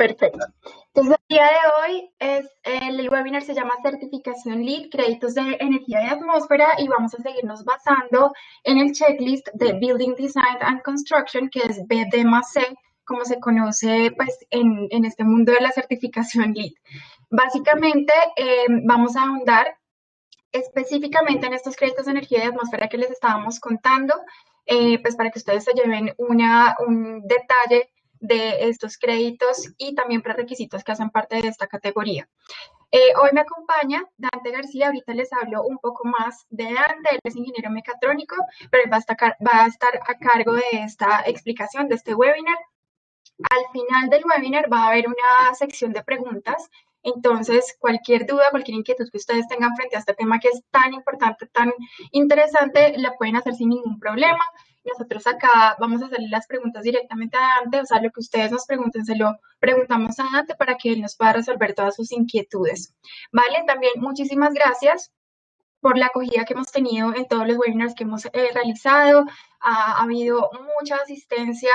Perfecto. Entonces, el día de hoy el webinar se llama Certificación LEED, Créditos de Energía de Atmósfera, y vamos a seguirnos basando en el checklist de Building Design and Construction, que es BD+C, como se conoce pues, en este mundo de la certificación LEED. Básicamente, vamos a ahondar específicamente en estos créditos de energía de atmósfera que les estábamos contando, pues para que ustedes se lleven un detalle de estos créditos y también prerequisitos que hacen parte de esta categoría. Hoy me acompaña Dante García, ahorita les hablo un poco más de Dante, él es ingeniero mecatrónico, pero él va a estar a cargo de esta explicación, de este webinar. Al final del webinar va a haber una sección de preguntas, entonces cualquier duda, cualquier inquietud que ustedes tengan frente a este tema que es tan importante, tan interesante, la pueden hacer sin ningún problema. Nosotros acá vamos a hacerle las preguntas directamente a Dante, o sea, lo que ustedes nos pregunten, se lo preguntamos a Dante para que él nos pueda resolver todas sus inquietudes. ¿Vale? También muchísimas gracias por la acogida que hemos tenido en todos los webinars que hemos realizado. Ha habido mucha asistencia,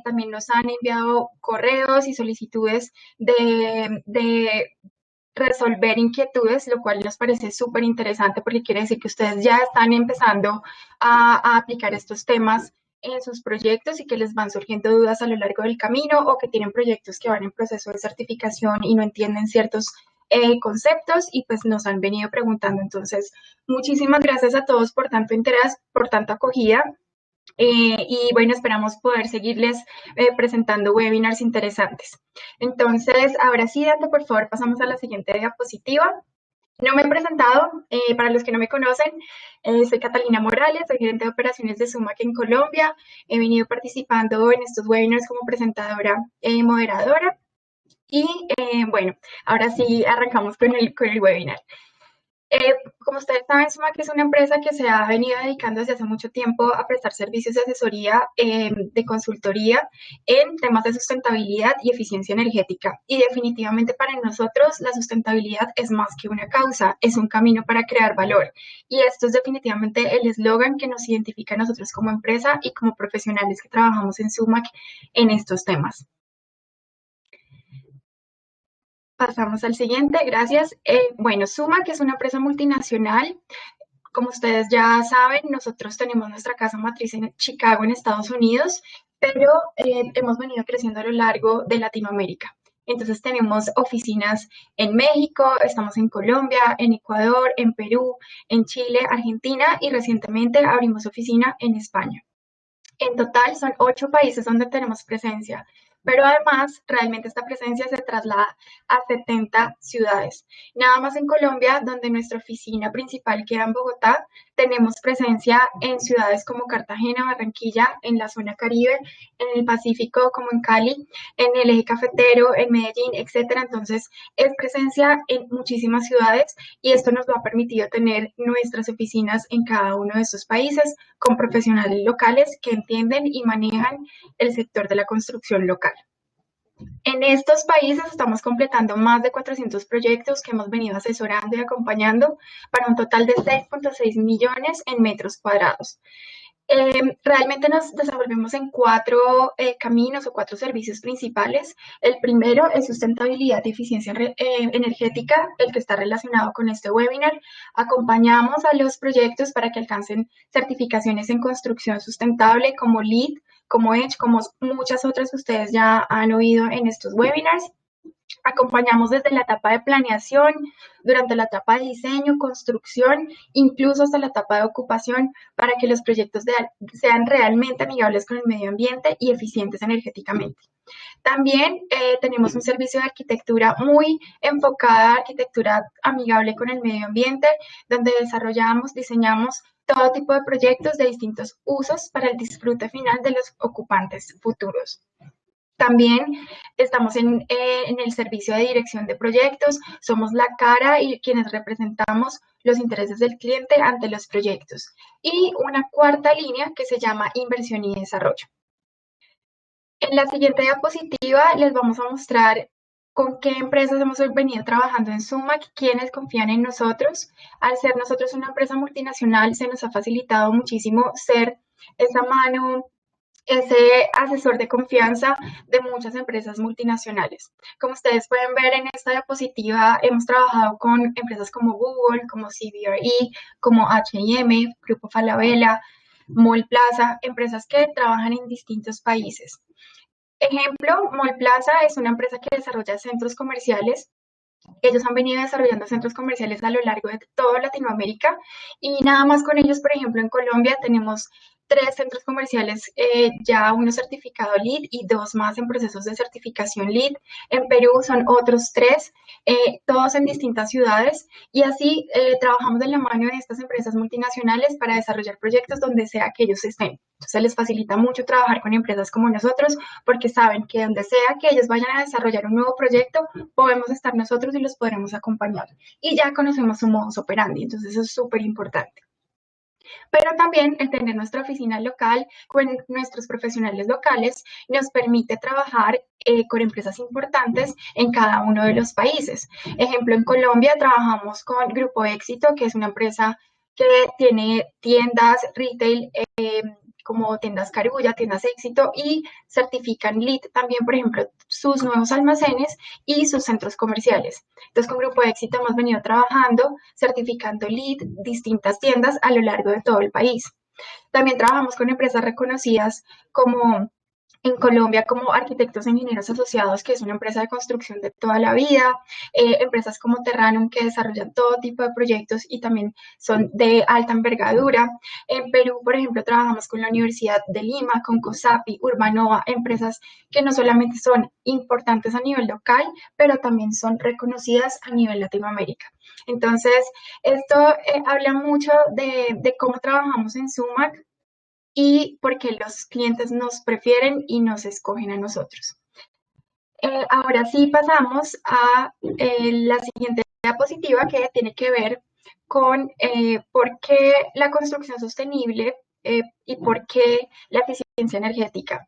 también nos han enviado correos y solicitudes de resolver inquietudes, lo cual nos parece súper interesante porque quiere decir que ustedes ya están empezando a aplicar estos temas en sus proyectos y que les van surgiendo dudas a lo largo del camino o que tienen proyectos que van en proceso de certificación y no entienden ciertos conceptos y pues nos han venido preguntando. Entonces, muchísimas gracias a todos por tanto interés, por tanta acogida. Y bueno, esperamos poder seguirles presentando webinars interesantes. Entonces, ahora sí, Dante, por favor, pasamos a la siguiente diapositiva. No me he presentado, para los que no me conocen, soy Catalina Morales, soy gerente de operaciones de Sumac en Colombia. He venido participando en estos webinars como presentadora y moderadora. Y bueno, ahora sí arrancamos con el webinar. Como ustedes saben, Sumac es una empresa que se ha venido dedicando desde hace mucho tiempo a prestar servicios de asesoría, de consultoría en temas de sustentabilidad y eficiencia energética. Y definitivamente para nosotros la sustentabilidad es más que una causa, es un camino para crear valor. Y esto es definitivamente el eslogan que nos identifica a nosotros como empresa y como profesionales que trabajamos en Sumac en estos temas. Pasamos al siguiente, gracias. Bueno, Sumac es una empresa multinacional. Como ustedes ya saben, nosotros tenemos nuestra casa matriz en Chicago, en Estados Unidos, pero hemos venido creciendo a lo largo de Latinoamérica. Entonces tenemos oficinas en México, estamos en Colombia, en Ecuador, en Perú, en Chile, Argentina y recientemente abrimos oficina en España. En total son 8 países donde tenemos presencia, pero además realmente esta presencia se traslada a 70 ciudades. Nada más en Colombia, donde nuestra oficina principal queda en Bogotá, tenemos presencia en ciudades como Cartagena, Barranquilla, en la zona Caribe, en el Pacífico como en Cali, en el eje cafetero, en Medellín, etcétera. Entonces es presencia en muchísimas ciudades y esto nos lo ha permitido tener nuestras oficinas en cada uno de estos países con profesionales locales que entienden y manejan el sector de la construcción local. En estos países estamos completando más de 400 proyectos que hemos venido asesorando y acompañando para un total de 6.6 millones en metros cuadrados. Realmente nos desenvolvemos en 4 caminos o 4 servicios principales. El primero es sustentabilidad y eficiencia energética, el que está relacionado con este webinar. Acompañamos a los proyectos para que alcancen certificaciones en construcción sustentable como LEED, como EDGE, como muchas otras que ustedes ya han oído en estos webinars. Acompañamos desde la etapa de planeación, durante la etapa de diseño, construcción, incluso hasta la etapa de ocupación, para que los proyectos sean realmente amigables con el medio ambiente y eficientes energéticamente. También tenemos un servicio de arquitectura muy enfocada a arquitectura amigable con el medio ambiente, donde desarrollamos, diseñamos todo tipo de proyectos de distintos usos para el disfrute final de los ocupantes futuros. También estamos en el servicio de dirección de proyectos, somos la cara y quienes representamos los intereses del cliente ante los proyectos. Y una cuarta línea que se llama inversión y desarrollo. En la siguiente diapositiva les vamos a mostrar con qué empresas hemos venido trabajando en Sumac, quiénes confían en nosotros. Al ser nosotros una empresa multinacional, se nos ha facilitado muchísimo ser esa mano ese asesor de confianza de muchas empresas multinacionales. Como ustedes pueden ver en esta diapositiva, hemos trabajado con empresas como Google, como CBRE, como H&M, Grupo Falabella, Mall Plaza, empresas que trabajan en distintos países. Ejemplo, Mall Plaza es una empresa que desarrolla centros comerciales. Ellos han venido desarrollando centros comerciales a lo largo de toda Latinoamérica y nada más con ellos, por ejemplo, en Colombia tenemos 3 centros comerciales, ya uno certificado LEED y 2 más en procesos de certificación LEED. En Perú son otros 3, todos en distintas ciudades y así trabajamos de la mano de estas empresas multinacionales para desarrollar proyectos donde sea que ellos estén. Entonces les facilita mucho trabajar con empresas como nosotros porque saben que donde sea que ellos vayan a desarrollar un nuevo proyecto, podemos estar nosotros y los podremos acompañar. Y ya conocemos su modus operandi, entonces eso es súper importante. Pero también el tener nuestra oficina local con nuestros profesionales locales nos permite trabajar con empresas importantes en cada uno de los países. Ejemplo, en Colombia trabajamos con Grupo Éxito, que es una empresa que tiene tiendas retail como tiendas Carulla, tiendas Éxito y certifican LEED también, por ejemplo, sus nuevos almacenes y sus centros comerciales. Entonces, con Grupo Éxito hemos venido trabajando, certificando LEED distintas tiendas a lo largo de todo el país. También trabajamos con empresas reconocidas como en Colombia como Arquitectos e Ingenieros Asociados, que es una empresa de construcción de toda la vida, empresas como Terranum que desarrollan todo tipo de proyectos y también son de alta envergadura. En Perú, por ejemplo, trabajamos con la Universidad de Lima, con COSAPI, Urbanova, empresas que no solamente son importantes a nivel local, pero también son reconocidas a nivel Latinoamérica. Entonces, esto habla mucho de cómo trabajamos en SUMAC y porque los clientes nos prefieren y nos escogen a nosotros. Ahora sí pasamos a la siguiente diapositiva que tiene que ver con por qué la construcción sostenible y por qué la eficiencia energética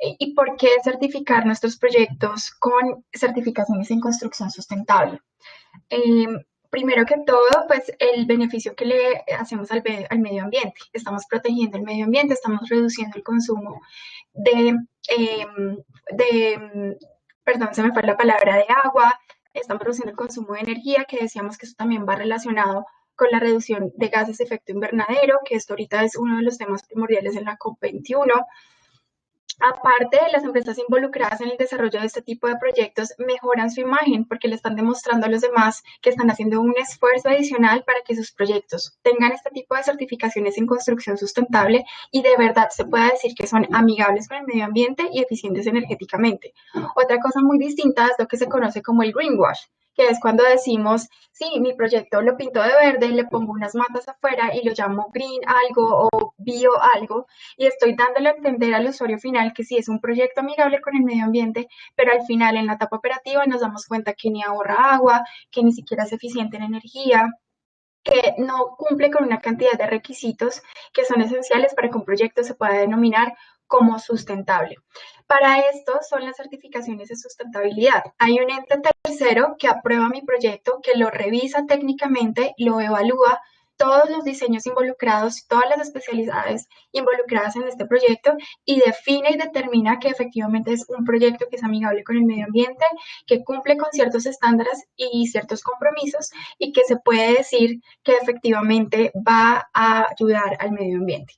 y por qué certificar nuestros proyectos con certificaciones en construcción sustentable. Eh, Primero que todo, pues el beneficio que le hacemos al medio ambiente. Estamos protegiendo el medio ambiente, estamos reduciendo el consumo de, eh, de, perdón, se me fue la palabra, de agua, estamos reduciendo el consumo de energía, que decíamos que eso también va relacionado con la reducción de gases de efecto invernadero, que esto ahorita es uno de los temas primordiales en la COP21. Aparte, las empresas involucradas en el desarrollo de este tipo de proyectos mejoran su imagen porque le están demostrando a los demás que están haciendo un esfuerzo adicional para que sus proyectos tengan este tipo de certificaciones en construcción sustentable y de verdad se pueda decir que son amigables con el medio ambiente y eficientes energéticamente. Otra cosa muy distinta es lo que se conoce como el greenwash, que es cuando decimos, sí, mi proyecto lo pinto de verde, le pongo unas matas afuera y lo llamo green algo o bio algo, y estoy dándole a entender al usuario final que sí es un proyecto amigable con el medio ambiente, pero al final en la etapa operativa nos damos cuenta que ni ahorra agua, que ni siquiera es eficiente en energía, que no cumple con una cantidad de requisitos que son esenciales para que un proyecto se pueda denominar como sustentable. Para esto son las certificaciones de sustentabilidad. Hay un ente tercero que aprueba mi proyecto, que lo revisa técnicamente, lo evalúa, todos los diseños involucrados, todas las especialidades involucradas en este proyecto y define y determina que efectivamente es un proyecto que es amigable con el medio ambiente, que cumple con ciertos estándares y ciertos compromisos y que se puede decir que efectivamente va a ayudar al medio ambiente.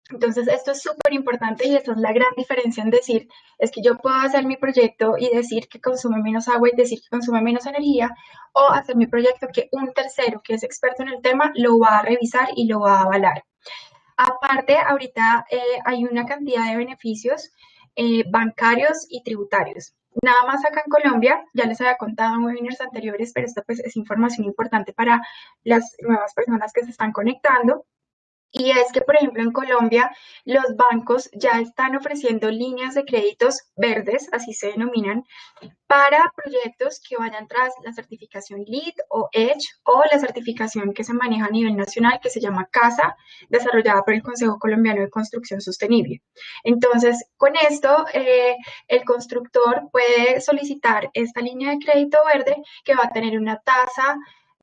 Entonces, esto es súper importante y esta es la gran diferencia en decir, es que yo puedo hacer mi proyecto y decir que consume menos agua y decir que consume menos energía, o hacer mi proyecto que un tercero que es experto en el tema lo va a revisar y lo va a avalar. Aparte, ahorita hay una cantidad de beneficios bancarios y tributarios. Nada más acá en Colombia, ya les había contado en webinars anteriores, pero esta pues es información importante para las nuevas personas que se están conectando. Y es que, por ejemplo, en Colombia los bancos ya están ofreciendo líneas de créditos verdes, así se denominan, para proyectos que vayan tras la certificación LEED o EDGE o la certificación que se maneja a nivel nacional que se llama CASA, desarrollada por el Consejo Colombiano de Construcción Sostenible. Entonces, con esto, el constructor puede solicitar esta línea de crédito verde que va a tener una tasa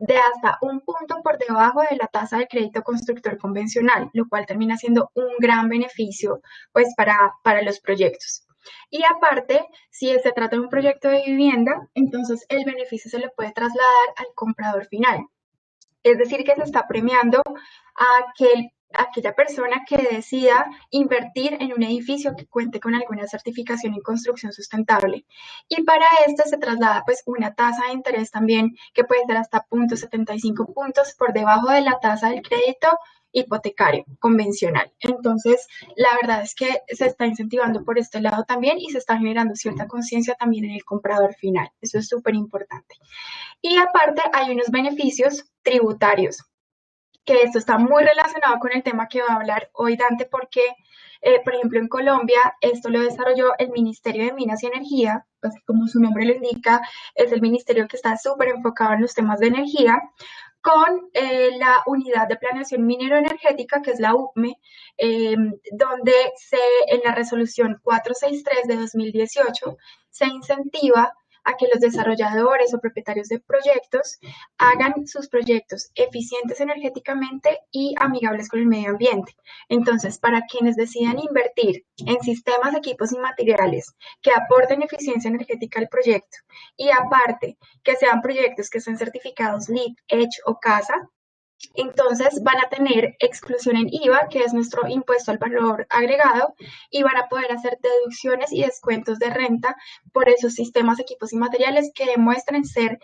de hasta un punto por debajo de la tasa de crédito constructor convencional, lo cual termina siendo un gran beneficio pues para los proyectos. Y aparte, si se trata de un proyecto de vivienda, entonces el beneficio se le puede trasladar al comprador final. Es decir, que se está premiando a aquella persona que decida invertir en un edificio que cuente con alguna certificación en construcción sustentable. Y para esto se traslada pues una tasa de interés también que puede ser hasta 0,75 puntos por debajo de la tasa del crédito hipotecario convencional. Entonces, la verdad es que se está incentivando por este lado también y se está generando cierta conciencia también en el comprador final. Eso es súper importante. Y aparte hay unos beneficios tributarios, que esto está muy relacionado con el tema que va a hablar hoy Dante, porque, por ejemplo, en Colombia esto lo desarrolló el Ministerio de Minas y Energía, pues como su nombre lo indica, es el ministerio que está súper enfocado en los temas de energía, con la Unidad de Planeación Minero-Energética, que es la UPME, donde en la resolución 463 de 2018 se incentiva a que los desarrolladores o propietarios de proyectos hagan sus proyectos eficientes energéticamente y amigables con el medio ambiente. Entonces, para quienes decidan invertir en sistemas, equipos y materiales que aporten eficiencia energética al proyecto y aparte que sean proyectos que sean certificados LEED, EDGE o CASA, entonces van a tener exclusión en IVA, que es nuestro impuesto al valor agregado, y van a poder hacer deducciones y descuentos de renta por esos sistemas, equipos y materiales que demuestren ser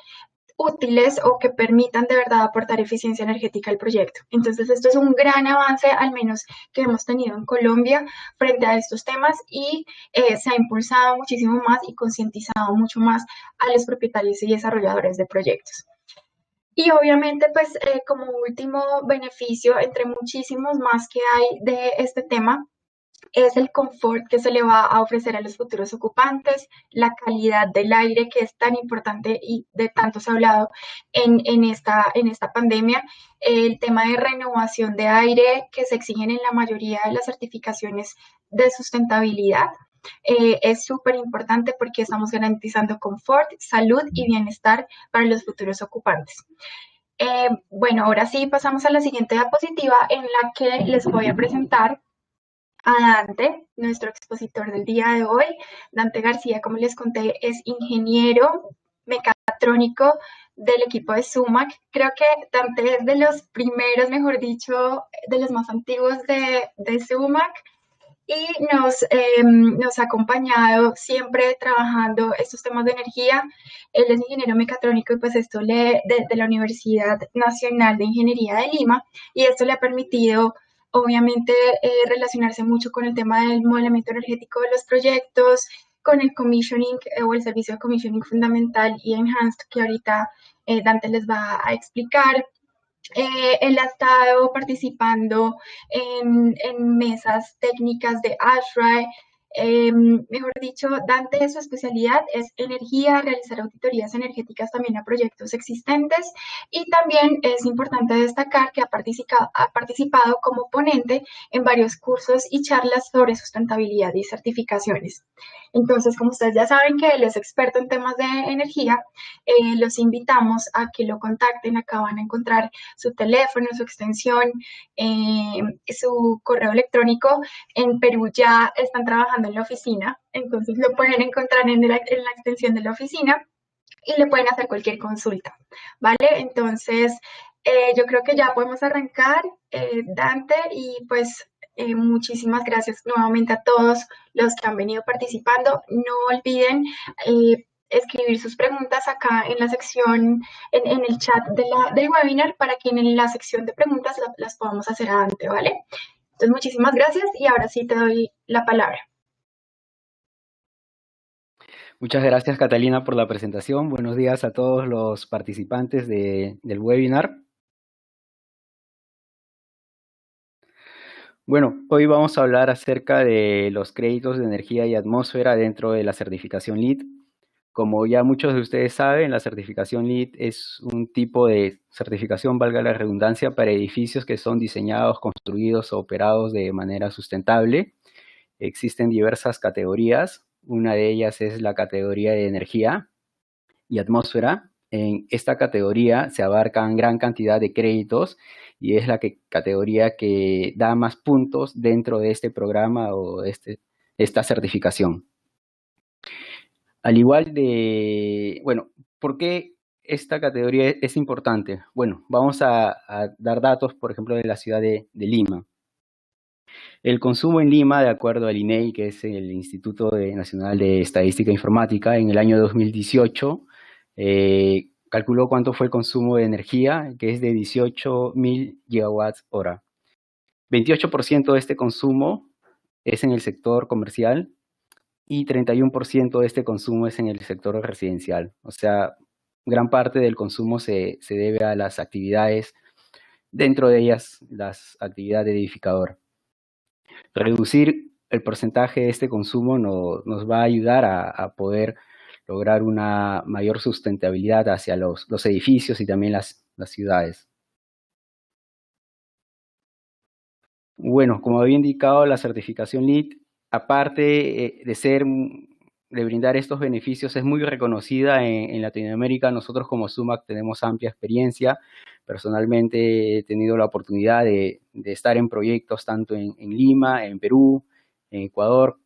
útiles o que permitan de verdad aportar eficiencia energética al proyecto. Entonces, esto es un gran avance, al menos que hemos tenido en Colombia frente a estos temas y se ha impulsado muchísimo más y concientizado mucho más a los propietarios y desarrolladores de proyectos. Y obviamente, pues como último beneficio, entre muchísimos más que hay de este tema, es el confort que se le va a ofrecer a los futuros ocupantes, la calidad del aire que es tan importante y de tanto se ha hablado en esta pandemia, el tema de renovación de aire que se exigen en la mayoría de las certificaciones de sustentabilidad. Es súper importante porque estamos garantizando confort, salud y bienestar para los futuros ocupantes. Bueno, ahora sí pasamos a la siguiente diapositiva en la que les voy a presentar a Dante, nuestro expositor del día de hoy. Dante García, como les conté, es ingeniero mecatrónico del equipo de SUMAC. Creo que Dante es de los primeros, mejor dicho, de los más antiguos de SUMAC y nos ha acompañado siempre trabajando estos temas de energía. Él es ingeniero mecatrónico y pues esto de la Universidad Nacional de Ingeniería de Lima y esto le ha permitido obviamente relacionarse mucho con el tema del modelamiento energético de los proyectos, con el commissioning o el servicio de commissioning fundamental y enhanced que ahorita Dante les va a explicar. Él ha estado participando en mesas técnicas de ASHRAE. Mejor dicho, Dante, su especialidad es energía, realizar auditorías energéticas también a proyectos existentes y también es importante destacar que ha participado como ponente en varios cursos y charlas sobre sustentabilidad y certificaciones. Entonces, como ustedes ya saben que él es experto en temas de energía, los invitamos a que lo contacten. Acá van a encontrar su teléfono, su extensión, su correo electrónico. En Perú ya están trabajando en la oficina, entonces lo pueden encontrar en la extensión de la oficina y le pueden hacer cualquier consulta, ¿vale? Entonces, yo creo que ya podemos arrancar, Dante, y pues muchísimas gracias nuevamente a todos los que han venido participando. No olviden escribir sus preguntas acá en la sección, en el chat del webinar, para que en la sección de preguntas las podamos hacer a Dante, ¿vale? Entonces, muchísimas gracias y ahora sí te doy la palabra. Muchas gracias, Catalina, por la presentación. Buenos días a todos los participantes del webinar. Bueno, hoy vamos a hablar acerca de los créditos de energía y atmósfera dentro de la certificación LEED. Como ya muchos de ustedes saben, la certificación LEED es un tipo de certificación, valga la redundancia, para edificios que son diseñados, construidos o operados de manera sustentable. Existen diversas categorías. Una de ellas es la categoría de energía y atmósfera. En esta categoría se abarcan gran cantidad de créditos y es la categoría que da más puntos dentro de este programa o esta certificación. Al igual de, bueno, ¿por qué esta categoría es importante? Bueno, vamos a dar datos, por ejemplo, de la ciudad de Lima. El consumo en Lima, de acuerdo al INEI, que es el Instituto Nacional de Estadística e Informática, en el año 2018, calculó cuánto fue el consumo de energía, que es de 18.000 gigawatts hora. 28% de este consumo es en el sector comercial y 31% de este consumo es en el sector residencial. O sea, gran parte del consumo se debe a las actividades, dentro de ellas las actividades de edificador. Reducir el porcentaje de este consumo nos va a ayudar a poder lograr una mayor sustentabilidad hacia los edificios y también las ciudades. Bueno, como había indicado, la certificación LEED, aparte de brindar estos beneficios, es muy reconocida en Latinoamérica. Nosotros como SUMAC tenemos amplia experiencia. Personalmente he tenido la oportunidad de estar en proyectos tanto en Lima, en Perú, en Ecuador.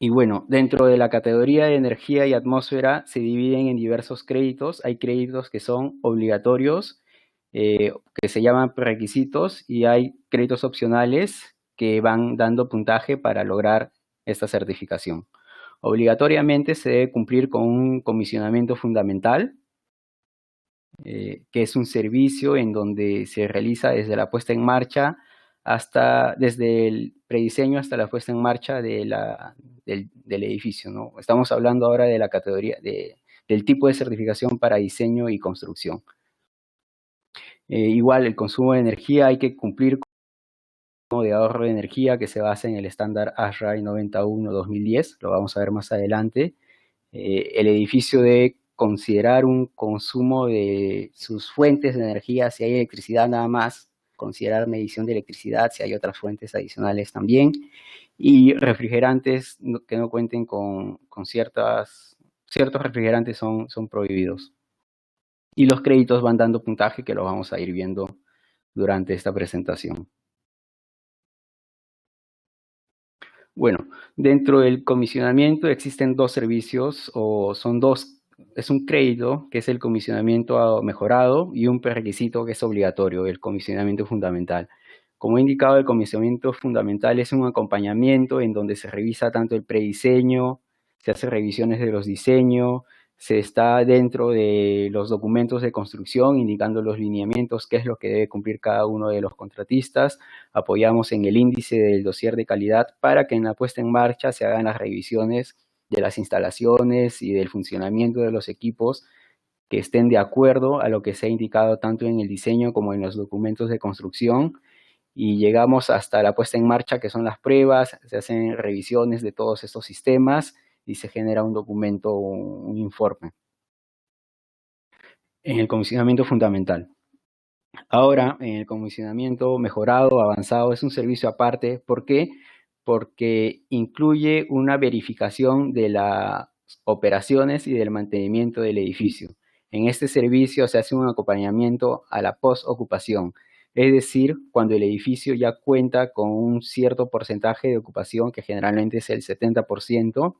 Y bueno, dentro de la categoría de energía y atmósfera se dividen en diversos créditos. Hay créditos que son obligatorios, que se llaman prerequisitos, y hay créditos opcionales que van dando puntaje para lograr esta certificación. Obligatoriamente se debe cumplir con un comisionamiento fundamental, que es un servicio en donde se realiza desde la puesta en marcha desde el prediseño hasta la puesta en marcha del edificio, ¿no? Estamos hablando ahora de la categoría del tipo de certificación para diseño y construcción. Igual el consumo de energía hay que cumplir con de ahorro de energía que se basa en el estándar ASHRAE 91-2010, lo vamos a ver más adelante. El edificio debe considerar un consumo de sus fuentes de energía, si hay electricidad nada más, considerar medición de electricidad, si hay otras fuentes adicionales también, y refrigerantes que no cuenten con ciertos refrigerantes son prohibidos. Y los créditos van dando puntaje que lo vamos a ir viendo durante esta presentación. Bueno, dentro del comisionamiento existen dos servicios, es un crédito que es el comisionamiento mejorado y un prerequisito que es obligatorio, el comisionamiento fundamental. Como he indicado, el comisionamiento fundamental es un acompañamiento en donde se revisa tanto el prediseño, se hace revisiones de los diseños, se está dentro de los documentos de construcción indicando los lineamientos, qué es lo que debe cumplir cada uno de los contratistas. Apoyamos en el índice del dossier de calidad para que en la puesta en marcha se hagan las revisiones de las instalaciones y del funcionamiento de los equipos que estén de acuerdo a lo que se ha indicado tanto en el diseño como en los documentos de construcción. Y llegamos hasta la puesta en marcha, que son las pruebas, se hacen revisiones de todos estos sistemas y se genera un documento, un informe. En el comisionamiento fundamental. Ahora, en el comisionamiento mejorado, avanzado, es un servicio aparte. ¿Por qué? Porque incluye una verificación de las operaciones y del mantenimiento del edificio. En este servicio se hace un acompañamiento a la postocupación, es decir, cuando el edificio ya cuenta con un cierto porcentaje de ocupación, que generalmente es el 70%,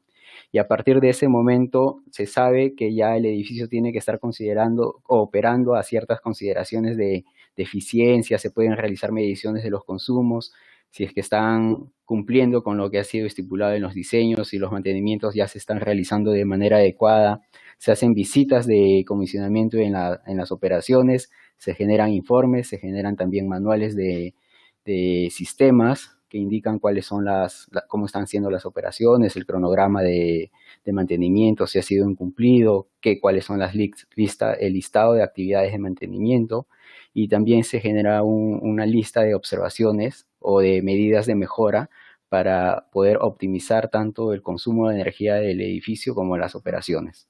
y a partir de ese momento se sabe que ya el edificio tiene que estar considerando o operando a ciertas consideraciones de eficiencia, se pueden realizar mediciones de los consumos, si es que están cumpliendo con lo que ha sido estipulado en los diseños y los mantenimientos ya se están realizando de manera adecuada, se hacen visitas de comisionamiento en las operaciones, se generan informes, se generan también manuales de sistemas que indican cuáles son cómo están siendo las operaciones, el cronograma de mantenimiento, si ha sido incumplido, cuáles son el listado de actividades de mantenimiento, y también se genera una lista de observaciones o de medidas de mejora para poder optimizar tanto el consumo de energía del edificio como las operaciones.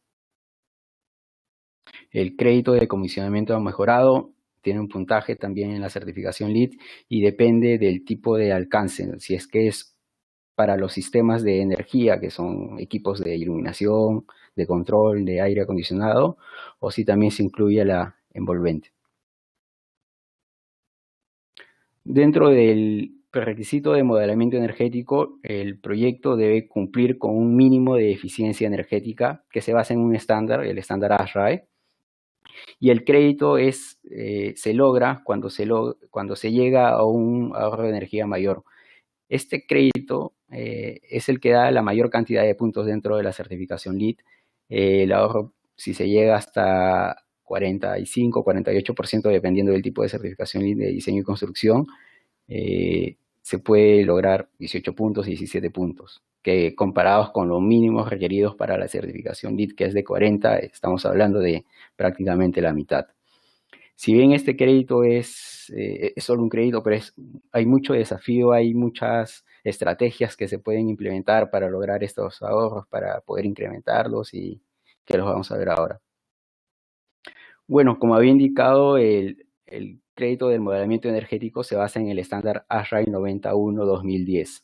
El crédito de comisionamiento mejorado tiene un puntaje también en la certificación LEED y depende del tipo de alcance. Si es que es para los sistemas de energía, que son equipos de iluminación, de control, de aire acondicionado, o si también se incluye la envolvente. Dentro del prerequisito de modelamiento energético, el proyecto debe cumplir con un mínimo de eficiencia energética que se basa en un estándar, el estándar ASHRAE, y el crédito se logra cuando se llega a un ahorro de energía mayor. Este crédito es el que da la mayor cantidad de puntos dentro de la certificación LEED. El ahorro, si se llega hasta 45, 48%, dependiendo del tipo de certificación LEED de diseño y construcción, se puede lograr 18 puntos, 17 puntos, que comparados con los mínimos requeridos para la certificación LEED, que es de 40, estamos hablando de prácticamente la mitad. Si bien este crédito es solo un crédito, pero hay mucho desafío, hay muchas estrategias que se pueden implementar para lograr estos ahorros, para poder incrementarlos y que los vamos a ver ahora. Bueno, como había indicado, el crédito del modelamiento energético se basa en el estándar ASHRAE 91-2010.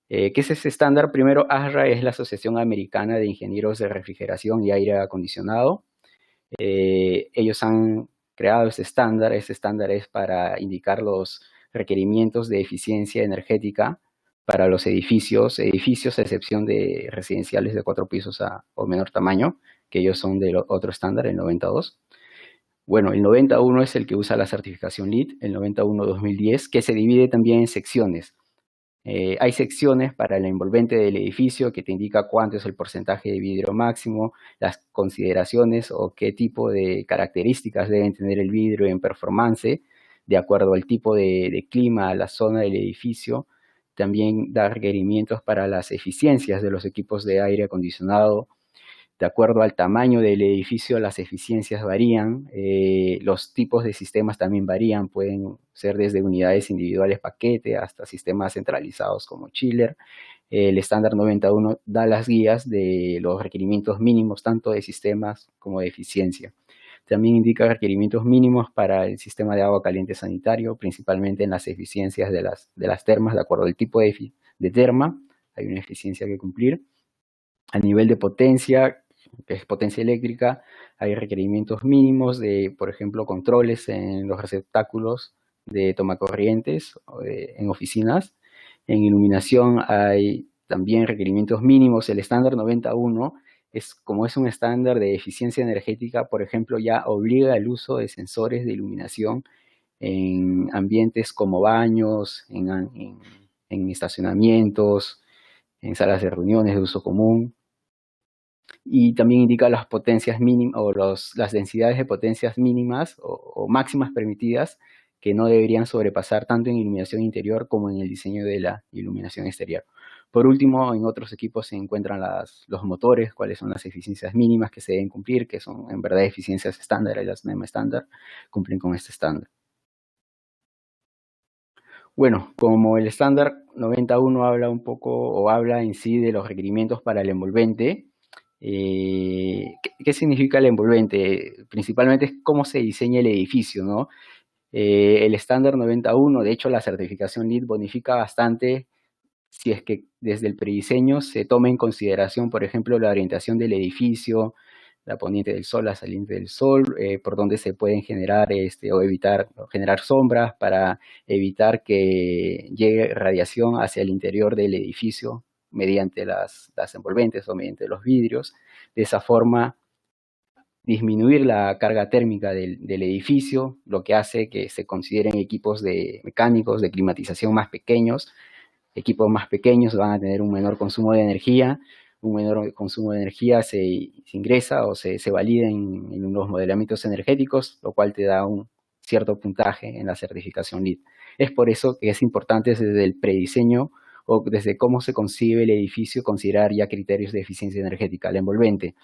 ¿Qué es ese estándar? Primero, ASHRAE es la Asociación Americana de Ingenieros de Refrigeración y Aire Acondicionado. Ellos han creado este estándar. Este estándar es para indicar los requerimientos de eficiencia energética para los edificios, a excepción de residenciales de 4 pisos o menor tamaño, que ellos son del otro estándar, el 92. Bueno, el 91 es el que usa la certificación LEED, el 91-2010, que se divide también en secciones. Hay secciones para el envolvente del edificio que te indica cuánto es el porcentaje de vidrio máximo, las consideraciones o qué tipo de características deben tener el vidrio en performance, de acuerdo al tipo de clima, a la zona del edificio. También da requerimientos para las eficiencias de los equipos de aire acondicionado. De acuerdo al tamaño del edificio, las eficiencias varían, los tipos de sistemas también varían, pueden ser desde unidades individuales paquete hasta sistemas centralizados como chiller. El estándar 91 da las guías de los requerimientos mínimos tanto de sistemas como de eficiencia. También indica requerimientos mínimos para el sistema de agua caliente sanitario, principalmente en las eficiencias de las termas, de acuerdo al tipo de terma, hay una eficiencia que cumplir. A nivel de potencia, que es potencia eléctrica, hay requerimientos mínimos de, por ejemplo, controles en los receptáculos de tomacorrientes en oficinas. En iluminación hay también requerimientos mínimos. El estándar 91 como es un estándar de eficiencia energética, por ejemplo, ya obliga el uso de sensores de iluminación en ambientes como baños, en estacionamientos, en salas de reuniones de uso común. Y también indica las potencias mínimas o las densidades de potencias mínimas o máximas permitidas que no deberían sobrepasar tanto en iluminación interior como en el diseño de la iluminación exterior. Por último, en otros equipos se encuentran los motores, cuáles son las eficiencias mínimas que se deben cumplir, que son en verdad eficiencias estándar, y las NEM estándar cumplen con este estándar. Bueno, como el estándar 91 habla un poco o habla en sí de los requerimientos para el envolvente, ¿qué significa el envolvente? Principalmente es cómo se diseña el edificio, ¿no? El estándar 91, de hecho la certificación LEED bonifica bastante si es que desde el prediseño se toma en consideración, por ejemplo, la orientación del edificio, la poniente del sol, la saliente del sol, por donde se pueden generar generar sombras para evitar que llegue radiación hacia el interior del edificio mediante las envolventes o mediante los vidrios. De esa forma, disminuir la carga térmica del edificio, lo que hace que se consideren equipos mecánicos de climatización más pequeños. Equipos más pequeños van a tener un menor consumo de energía. Un menor consumo de energía se ingresa o se valida en los modelamientos energéticos, lo cual te da un cierto puntaje en la certificación LEED. Es por eso que es importante desde el prediseño o desde cómo se concibe el edificio considerar ya criterios de eficiencia energética. El envolvente.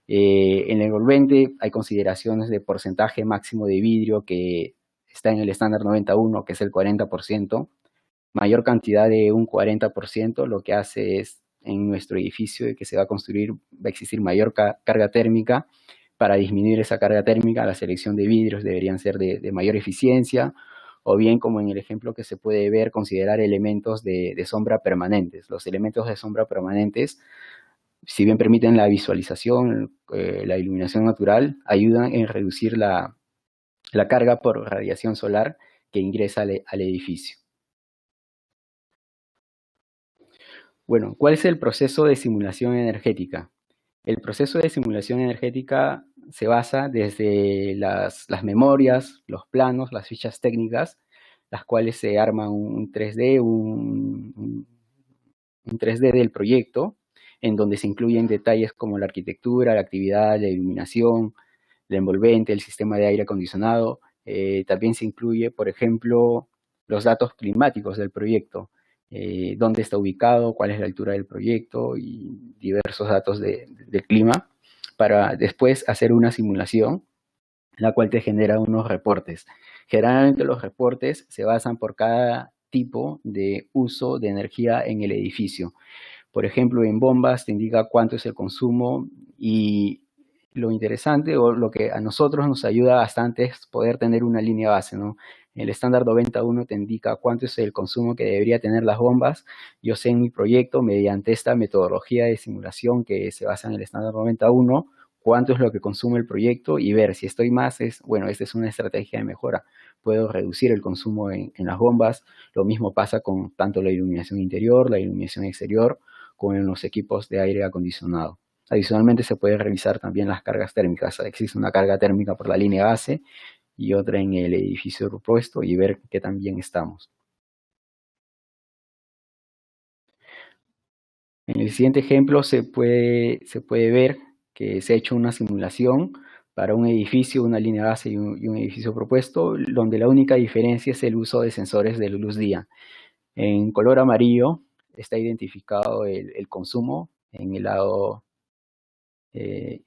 En el envolvente hay consideraciones de porcentaje máximo de vidrio que está en el estándar 91, que es el 40%. Mayor cantidad de un 40%, lo que hace es en nuestro edificio que se va a construir, va a existir mayor carga térmica. Para disminuir esa carga térmica, la selección de vidrios deberían ser de mayor eficiencia, o bien, como en el ejemplo que se puede ver, considerar elementos de sombra permanentes. Los elementos de sombra permanentes, si bien permiten la visualización, la iluminación natural, ayudan en reducir la carga por radiación solar que ingresa al edificio. Bueno, ¿cuál es el proceso de simulación energética? El proceso de simulación energética se basa desde las memorias, los planos, las fichas técnicas, las cuales se arman un 3D, un 3D del proyecto, en donde se incluyen detalles como la arquitectura, la actividad, la iluminación, el envolvente, el sistema de aire acondicionado. También se incluye, por ejemplo, los datos climáticos del proyecto, dónde está ubicado, cuál es la altura del proyecto y diversos datos del clima, para después hacer una simulación, la cual te genera unos reportes. Generalmente los reportes se basan por cada tipo de uso de energía en el edificio. Por ejemplo, en bombas te indica cuánto es el consumo, y lo interesante o lo que a nosotros nos ayuda bastante es poder tener una línea base, ¿no? El estándar 91 te indica cuánto es el consumo que debería tener las bombas. Yo sé en mi proyecto, mediante esta metodología de simulación que se basa en el estándar 91, cuánto es lo que consume el proyecto y ver si estoy más, bueno, esta es una estrategia de mejora. Puedo reducir el consumo en las bombas. Lo mismo pasa con tanto la iluminación interior, la iluminación exterior, como en los equipos de aire acondicionado. Adicionalmente se puede revisar también las cargas térmicas. Existe una carga térmica por la línea base y otra en el edificio propuesto y ver qué tan bien estamos. En el siguiente ejemplo se puede ver que se ha hecho una simulación para un edificio, una línea base y un edificio propuesto, donde la única diferencia es el uso de sensores de luz día. En color amarillo está identificado el consumo. En el lado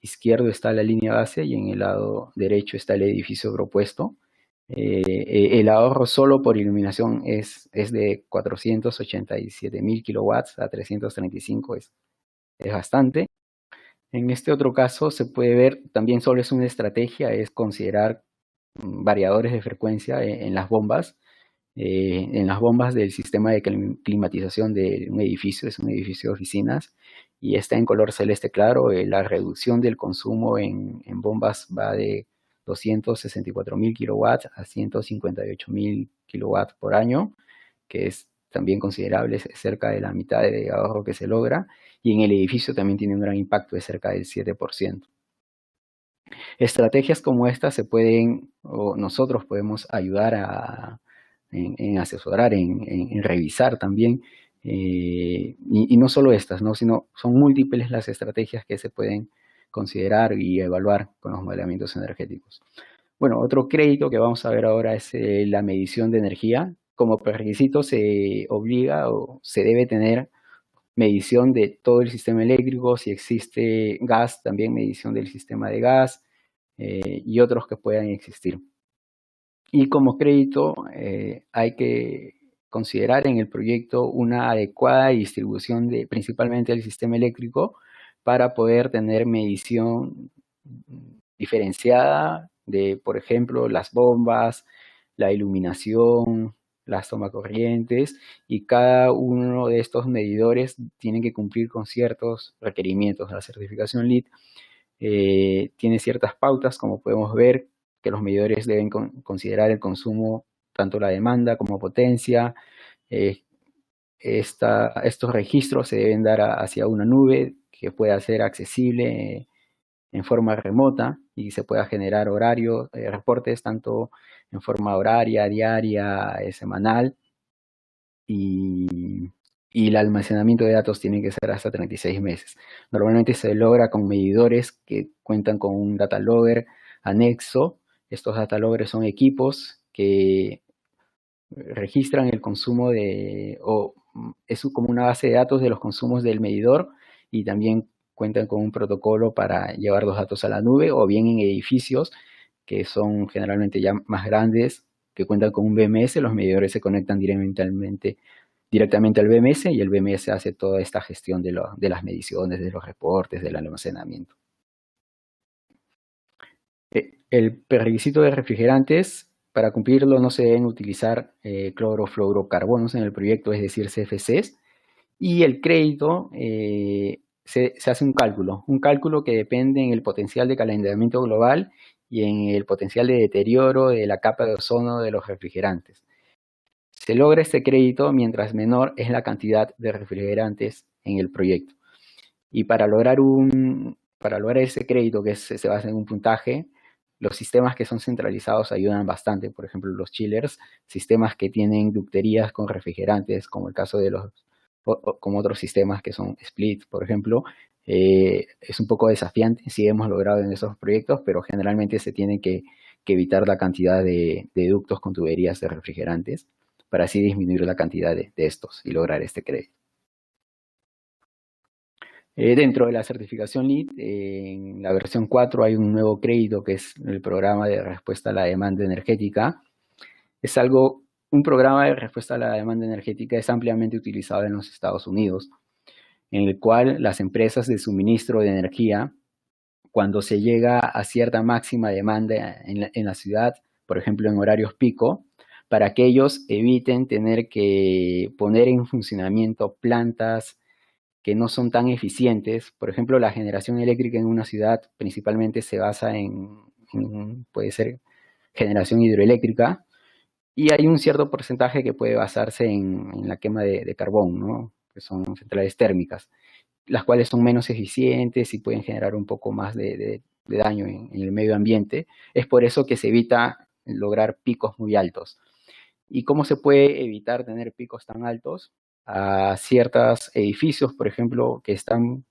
izquierdo está la línea base y en el lado derecho está el edificio propuesto. El ahorro solo por iluminación es de 487.000 kilowatts a 335, es bastante. En este otro caso se puede ver, también solo es una estrategia, es considerar variadores de frecuencia en las bombas. En las bombas del sistema de climatización de un edificio, es un edificio de oficinas, y está en color celeste claro. La reducción del consumo en bombas va de 264.000 kilowatts a 158.000 kilowatts por año, que es también considerable, es cerca de la mitad de ahorro que se logra, y en el edificio también tiene un gran impacto de cerca del 7%. Estrategias como estas se pueden, o nosotros podemos ayudar en asesorar, en revisar también, y no solo estas, ¿no? Sino son múltiples las estrategias que se pueden considerar y evaluar con los modelamientos energéticos. Bueno, otro crédito que vamos a ver ahora es la medición de energía. Como prerequisito se obliga o se debe tener medición de todo el sistema eléctrico, si existe gas, también medición del sistema de gas, y otros que puedan existir. Y como crédito hay que considerar en el proyecto una adecuada distribución principalmente del sistema eléctrico, para poder tener medición diferenciada de, por ejemplo, las bombas, la iluminación, las tomacorrientes, y cada uno de estos medidores tiene que cumplir con ciertos requerimientos. La certificación LEED tiene ciertas pautas, como podemos ver, que los medidores deben considerar el consumo, tanto la demanda como potencia. Estos registros se deben dar hacia una nube que pueda ser accesible en forma remota, y se pueda generar horarios, reportes tanto en forma horaria, diaria, semanal, y el almacenamiento de datos tiene que ser hasta 36 meses. Normalmente se logra con medidores que cuentan con un data logger anexo. Estos data loggers son equipos que registran el consumo es como una base de datos de los consumos del medidor, y también cuentan con un protocolo para llevar los datos a la nube, o bien en edificios que son generalmente ya más grandes, que cuentan con un BMS, los medidores se conectan directamente al BMS, y el BMS hace toda esta gestión de las mediciones, de los reportes, del almacenamiento. El prerequisito de refrigerantes para cumplirlo no se deben utilizar clorofluorocarbonos en el proyecto, es decir, CFCs, y el crédito se hace un cálculo que depende en el potencial de calentamiento global y en el potencial de deterioro de la capa de ozono de los refrigerantes. Se logra este crédito mientras menor es la cantidad de refrigerantes en el proyecto. Y para lograr ese crédito que se basa en un puntaje, los sistemas que son centralizados ayudan bastante. Por ejemplo, los chillers, sistemas que tienen ducterías con refrigerantes, como el caso de como otros sistemas que son split, por ejemplo, es un poco desafiante. Sí hemos logrado en esos proyectos, pero generalmente se tiene que evitar la cantidad de ductos con tuberías de refrigerantes para así disminuir la cantidad de estos y lograr este crédito. Dentro de la certificación LEED, en la versión 4 hay un nuevo crédito que es el programa de respuesta a la demanda energética. Un programa de respuesta a la demanda energética es ampliamente utilizado en los Estados Unidos, en el cual las empresas de suministro de energía, cuando se llega a cierta máxima demanda en la ciudad, por ejemplo en horarios pico, para que ellos eviten tener que poner en funcionamiento plantas que no son tan eficientes. Por ejemplo, la generación eléctrica en una ciudad principalmente se basa puede ser generación hidroeléctrica, y hay un cierto porcentaje que puede basarse en la quema de carbón, ¿no? Que son centrales térmicas, las cuales son menos eficientes y pueden generar un poco más de daño en el medio ambiente. Es por eso que se evita lograr picos muy altos. ¿Y cómo se puede evitar tener picos tan altos? A ciertos edificios, por ejemplo, que están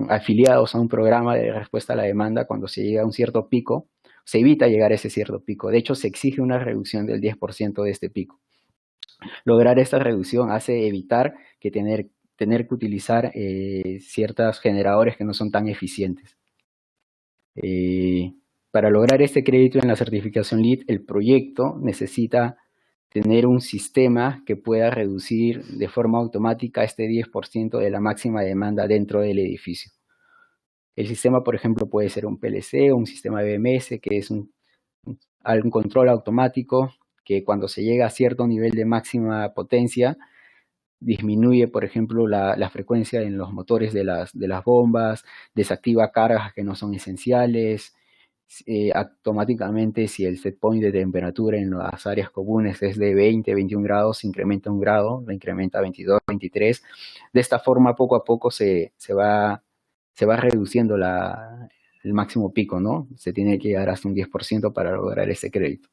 afiliados a un programa de respuesta a la demanda, cuando se llega a un cierto pico, se evita llegar a ese cierto pico. De hecho, se exige una reducción del 10% de este pico. Lograr esta reducción hace evitar que tener que utilizar ciertos generadores que no son tan eficientes. Para lograr este crédito en la certificación LEED, el proyecto necesita tener un sistema que pueda reducir de forma automática este 10% de la máxima demanda dentro del edificio. El sistema, por ejemplo, puede ser un PLC o un sistema BMS, que es un control automático que cuando se llega a cierto nivel de máxima potencia, disminuye, por ejemplo, la frecuencia en los motores de las bombas, desactiva cargas que no son esenciales. Automáticamente, si el set point de temperatura en las áreas comunes es de 20, 21 grados, se incrementa 1 grado, la incrementa a 22, 23. De esta forma, poco a poco se va reduciendo el máximo pico, ¿no? Se tiene que llegar hasta un 10% para lograr ese crédito.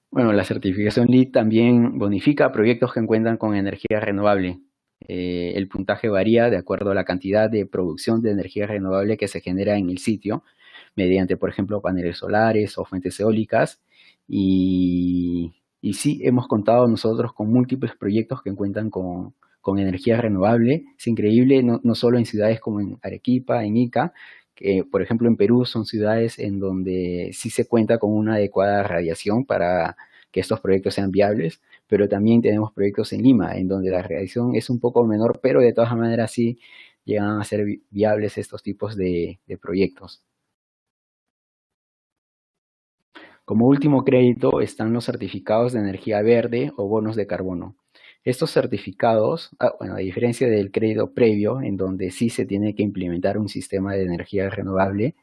Bueno, la certificación LEED también bonifica proyectos que cuentan con energía renovable. El puntaje varía de acuerdo a la cantidad de producción de energía renovable que se genera en el sitio, mediante, por ejemplo, paneles solares o fuentes eólicas. Y sí, hemos contado nosotros con múltiples proyectos que cuentan con energía renovable. Es increíble, no solo en ciudades como en Arequipa, en Ica, que por ejemplo en Perú son ciudades en donde sí se cuenta con una adecuada radiación para que estos proyectos sean viables, pero también tenemos proyectos en Lima, en donde la radiación es un poco menor, pero de todas maneras sí llegan a ser viables estos tipos de proyectos. Como último crédito están los certificados de energía verde o bonos de carbono. Estos certificados, bueno, a diferencia del crédito previo, en donde sí se tiene que implementar un sistema de energía renovable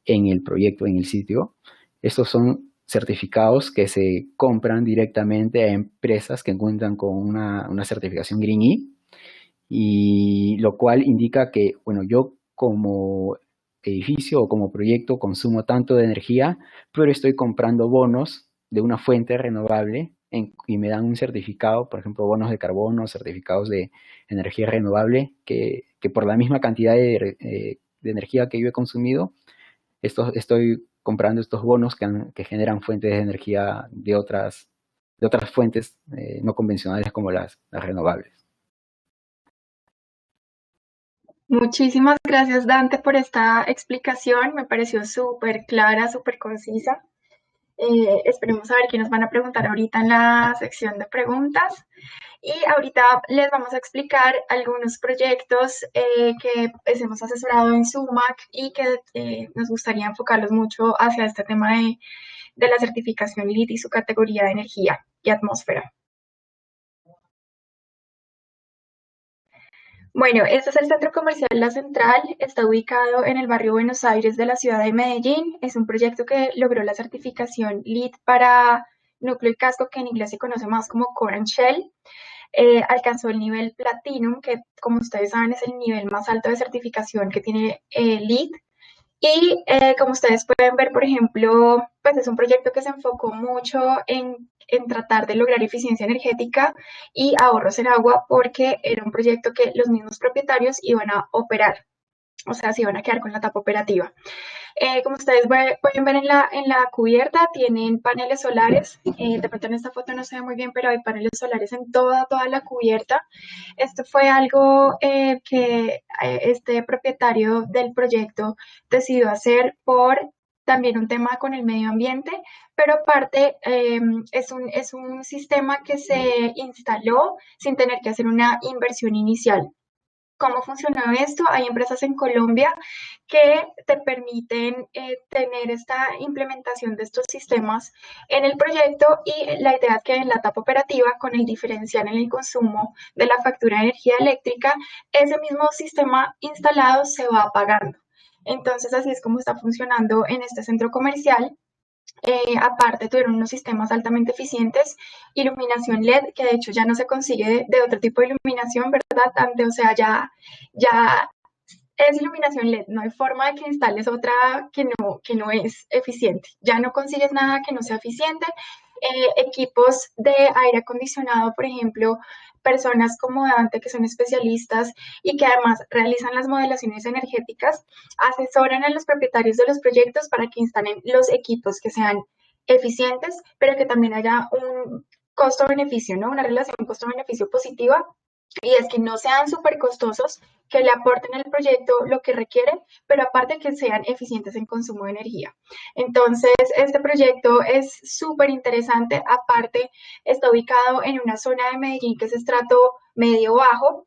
en el proyecto, en el sitio, estos son certificados que se compran directamente a empresas que cuentan con una certificación Green E, y lo cual indica que, bueno, yo como edificio o como proyecto consumo tanto de energía, pero estoy comprando bonos de una fuente renovable y me dan un certificado, por ejemplo, bonos de carbono, certificados de energía renovable, que por la misma cantidad de energía que yo he consumido, estoy comprando estos bonos que generan fuentes de energía de otras fuentes no convencionales como las renovables. Muchísimas gracias, Dante, por esta explicación. Me pareció súper clara, súper concisa. Esperemos a ver qué nos van a preguntar ahorita en la sección de preguntas. Y ahorita les vamos a explicar algunos proyectos que pues, hemos asesorado en SUMAC y que nos gustaría enfocarlos mucho hacia este tema de la certificación LEED y su categoría de energía y atmósfera. Bueno, este es el centro comercial La Central, está ubicado en el barrio Buenos Aires de la ciudad de Medellín. Es un proyecto que logró la certificación LEED para núcleo y casco, que en inglés se conoce más como Core and Shell. Alcanzó el nivel Platinum, que como ustedes saben es el nivel más alto de certificación que tiene LEED. Y como ustedes pueden ver, por ejemplo, pues es un proyecto que se enfocó mucho en tratar de lograr eficiencia energética y ahorros en agua, porque era un proyecto que los mismos propietarios iban a operar, o sea, se iban a quedar con la etapa operativa. Como ustedes pueden ver en la cubierta, tienen paneles solares. De pronto en esta foto no se ve muy bien, pero hay paneles solares en toda la cubierta. Esto fue algo que este propietario del proyecto decidió hacer por también un tema con el medio ambiente, pero aparte es un sistema que se instaló sin tener que hacer una inversión inicial. ¿Cómo funciona esto? Hay empresas en Colombia que te permiten tener esta implementación de estos sistemas en el proyecto y la idea es que en la etapa operativa, con el diferencial en el consumo de la factura de energía eléctrica, ese mismo sistema instalado se va apagando. Entonces, así es como está funcionando en este centro comercial. Aparte, tuvieron unos sistemas altamente eficientes, iluminación LED, que de hecho ya no se consigue de otro tipo de iluminación, ¿verdad? O sea, ya es iluminación LED, no hay forma de que instales otra que no es eficiente. Ya no consigues nada que no sea eficiente. Equipos de aire acondicionado, por ejemplo, personas como Dante, que son especialistas y que además realizan las modelaciones energéticas, asesoran a los propietarios de los proyectos para que instalen los equipos que sean eficientes, pero que también haya un costo-beneficio, ¿no? Una relación costo-beneficio positiva, y es que no sean súper costosos, que le aporten al proyecto lo que requiere, pero aparte que sean eficientes en consumo de energía. Entonces, este proyecto es súper interesante. Aparte, está ubicado en una zona de Medellín que es estrato medio-bajo.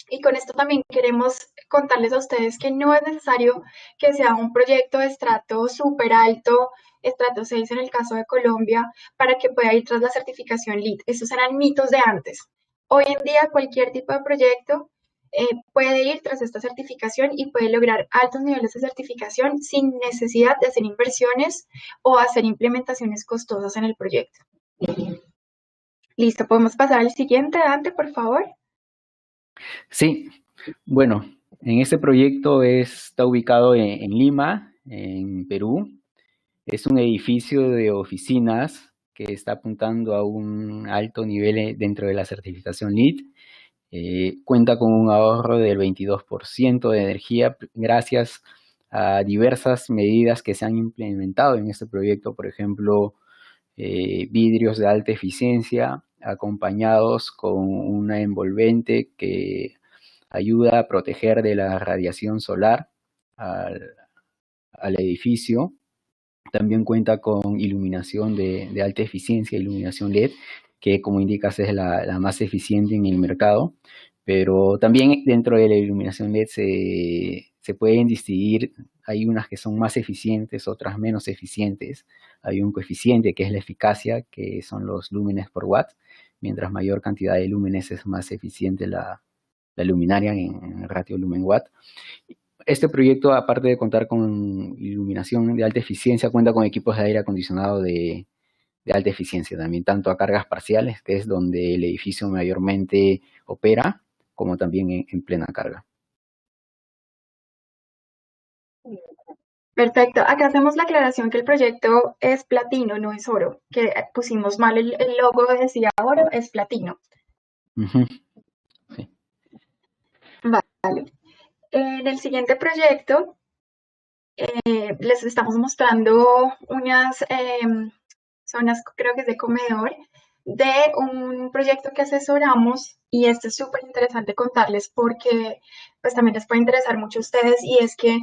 Y con esto también queremos contarles a ustedes que no es necesario que sea un proyecto de estrato súper alto, estrato 6 en el caso de Colombia, para que pueda ir tras la certificación LEED. Esos eran mitos de antes. Hoy en día cualquier tipo de proyecto puede ir tras esta certificación y puede lograr altos niveles de certificación sin necesidad de hacer inversiones o hacer implementaciones costosas en el proyecto. Listo, podemos pasar al siguiente, Dante, por favor. Sí, bueno, en este proyecto está ubicado en Lima, en Perú. Es un edificio de oficinas que está apuntando a un alto nivel dentro de la certificación LEED. Cuenta con un ahorro del 22% de energía gracias a diversas medidas que se han implementado en este proyecto, por ejemplo, vidrios de alta eficiencia acompañados con una envolvente que ayuda a proteger de la radiación solar al edificio. También cuenta con iluminación de alta eficiencia, iluminación LED, que como indicas es la más eficiente en el mercado, pero también dentro de la iluminación LED se pueden distinguir, hay unas que son más eficientes, otras menos eficientes. Hay un coeficiente que es la eficacia, que son los lúmenes por watt. Mientras mayor cantidad de lúmenes es más eficiente la luminaria en ratio lumen-watt. Este proyecto, aparte de contar con iluminación de alta eficiencia, cuenta con equipos de aire acondicionado de alta eficiencia también, tanto a cargas parciales, que es donde el edificio mayormente opera, como también en plena carga. Perfecto. Acá hacemos la aclaración que el proyecto es platino, no es oro, que pusimos mal el logo, decía oro, es platino. Ujú, sí. Vale. En el siguiente proyecto les estamos mostrando unas zonas, creo que es de comedor, de un proyecto que asesoramos, y esto es súper interesante contarles porque pues también les puede interesar mucho a ustedes, y es que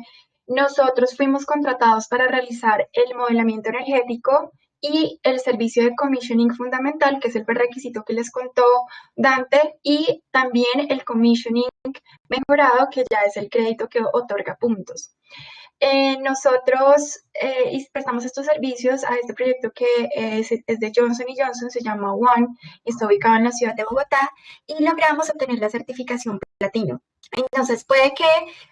nosotros fuimos contratados para realizar el modelamiento energético y el servicio de commissioning fundamental, que es el prerequisito que les contó Dante, y también el commissioning mejorado, que ya es el crédito que otorga puntos. Nosotros prestamos estos servicios a este proyecto que es de Johnson Johnson, se llama One, está ubicado en la ciudad de Bogotá y logramos obtener la certificación platino. Entonces puede que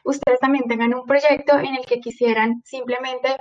ustedes también tengan un proyecto en el que quisieran simplemente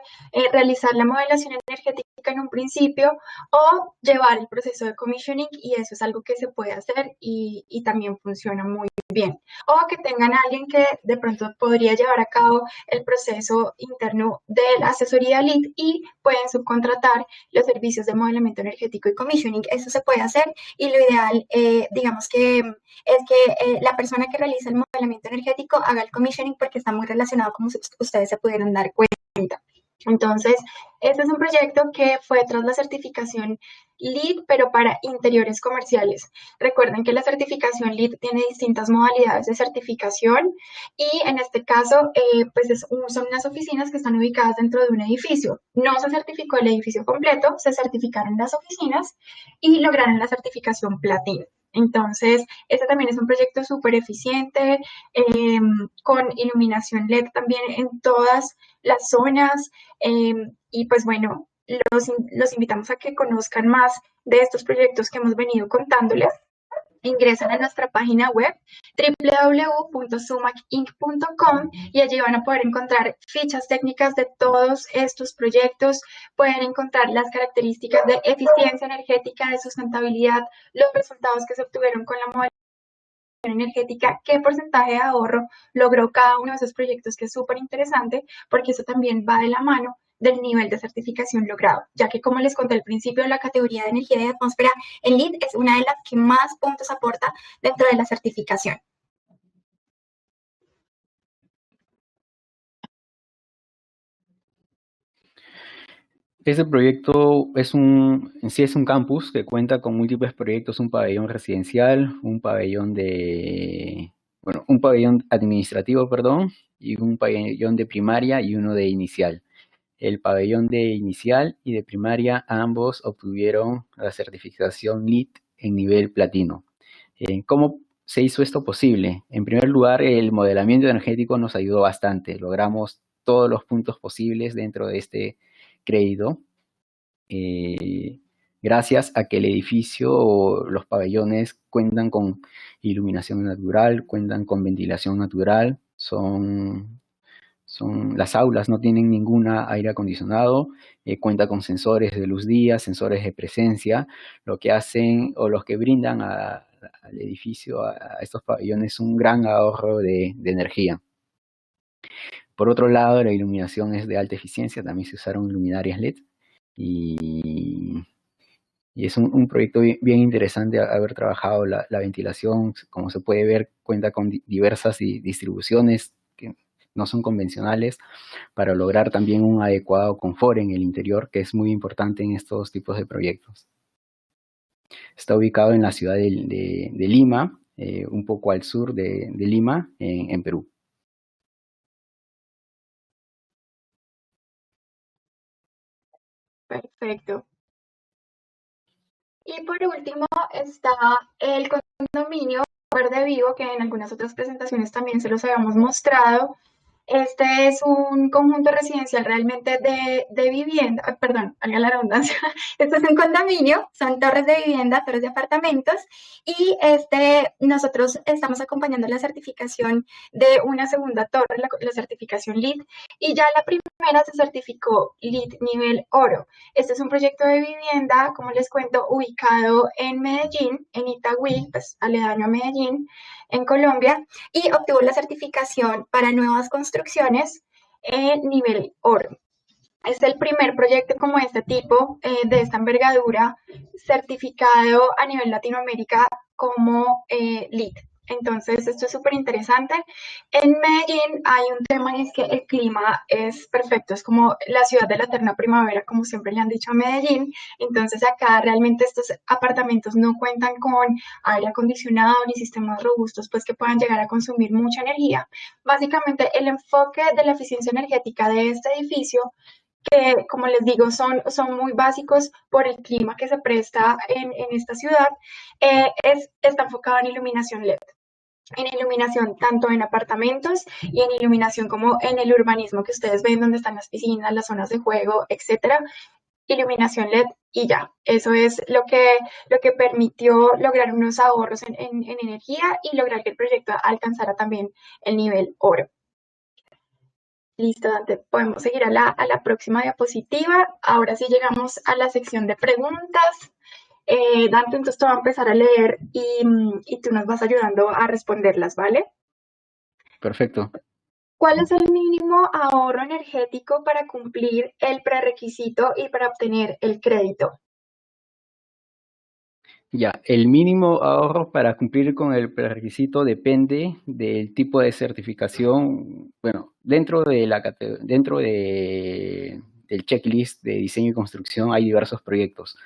realizar la modelación energética en un principio o llevar el proceso de commissioning, y eso es algo que se puede hacer y también funciona muy bien. O que tengan a alguien que de pronto podría llevar a cabo el proceso interno de la asesoría LEED y pueden subcontratar los servicios de modelamiento energético y commissioning. Eso se puede hacer y lo ideal, digamos que es que la persona que realiza el modelamiento energético haga el commissioning, porque está muy relacionado, como ustedes se pudieron dar cuenta. Entonces, este es un proyecto que fue tras la certificación LEED, pero para interiores comerciales. Recuerden que la certificación LEED tiene distintas modalidades de certificación y en este caso, pues son unas oficinas que están ubicadas dentro de un edificio. No se certificó el edificio completo, se certificaron las oficinas y lograron la certificación platino. Entonces, este también es un proyecto súper eficiente, con iluminación LED también en todas las zonas. Y pues bueno, los invitamos a que conozcan más de estos proyectos que hemos venido contándoles. Ingresan a nuestra página web www.sumacinc.com y allí van a poder encontrar fichas técnicas de todos estos proyectos, pueden encontrar las características de eficiencia energética, de sustentabilidad, los resultados que se obtuvieron con la modalidad energética, qué porcentaje de ahorro logró cada uno de esos proyectos, que es súper interesante porque eso también va de la mano del nivel de certificación logrado, ya que, como les conté al principio, la categoría de energía y atmósfera en LEED es una de las que más puntos aporta dentro de la certificación. Este proyecto en sí es un campus que cuenta con múltiples proyectos, un pabellón residencial, un pabellón un pabellón administrativo, perdón, y un pabellón de primaria y uno de inicial. El pabellón de inicial y de primaria ambos obtuvieron la certificación LEED en nivel platino. ¿Cómo se hizo esto posible? En primer lugar, el modelamiento energético nos ayudó bastante. Logramos todos los puntos posibles dentro de este crédito, gracias a que el edificio o los pabellones cuentan con iluminación natural, cuentan con ventilación natural, las aulas no tienen ninguna aire acondicionado, cuenta con sensores de luz día, sensores de presencia, lo que hacen o los que brindan al edificio, a estos pabellones, un gran ahorro de energía. Por otro lado, la iluminación es de alta eficiencia, también se usaron luminarias LED y es un proyecto bien interesante haber trabajado la ventilación. Como se puede ver, cuenta con diversas distribuciones que no son convencionales para lograr también un adecuado confort en el interior, que es muy importante en estos tipos de proyectos. Está ubicado en la ciudad de Lima, un poco al sur de Lima, en Perú. Perfecto. Y por último está el condominio Verde Vivo, que en algunas otras presentaciones también se los habíamos mostrado. Este es un conjunto residencial realmente de vivienda, perdón, valga la redundancia. Este es un condominio, son torres de vivienda, torres de apartamentos, y nosotros estamos acompañando la certificación de una segunda torre, la certificación LEED, y ya la primera se certificó LEED nivel oro. Este es un proyecto de vivienda, como les cuento, ubicado en Medellín, en Itagüí, pues aledaño a Medellín, en Colombia, y obtuvo la certificación para nuevas construcciones en nivel oro. Es el primer proyecto como este tipo, de esta envergadura, certificado a nivel Latinoamérica como LEED. Entonces, esto es súper interesante. En Medellín hay un tema, y es que el clima es perfecto, es como la ciudad de la eterna primavera, como siempre le han dicho a Medellín. Entonces, acá realmente estos apartamentos no cuentan con aire acondicionado ni sistemas robustos, pues que puedan llegar a consumir mucha energía. Básicamente, el enfoque de la eficiencia energética de este edificio que, como les digo, son muy básicos por el clima que se presta en esta ciudad, está enfocado en iluminación LED. En iluminación tanto en apartamentos y en iluminación como en el urbanismo que ustedes ven donde están las piscinas, las zonas de juego, etcétera, iluminación LED y ya. Eso es lo que permitió lograr unos ahorros en energía y lograr que el proyecto alcanzara también el nivel oro. Listo, Dante, podemos seguir a la próxima diapositiva. Ahora sí llegamos a la sección de preguntas. Dante, entonces te voy a empezar a leer y tú nos vas ayudando a responderlas, ¿vale? Perfecto. ¿Cuál es el mínimo ahorro energético para cumplir el prerequisito y para obtener el crédito? Ya, el mínimo ahorro para cumplir con el prerequisito depende del tipo de certificación. Bueno, del checklist de diseño y construcción hay diversos proyectos.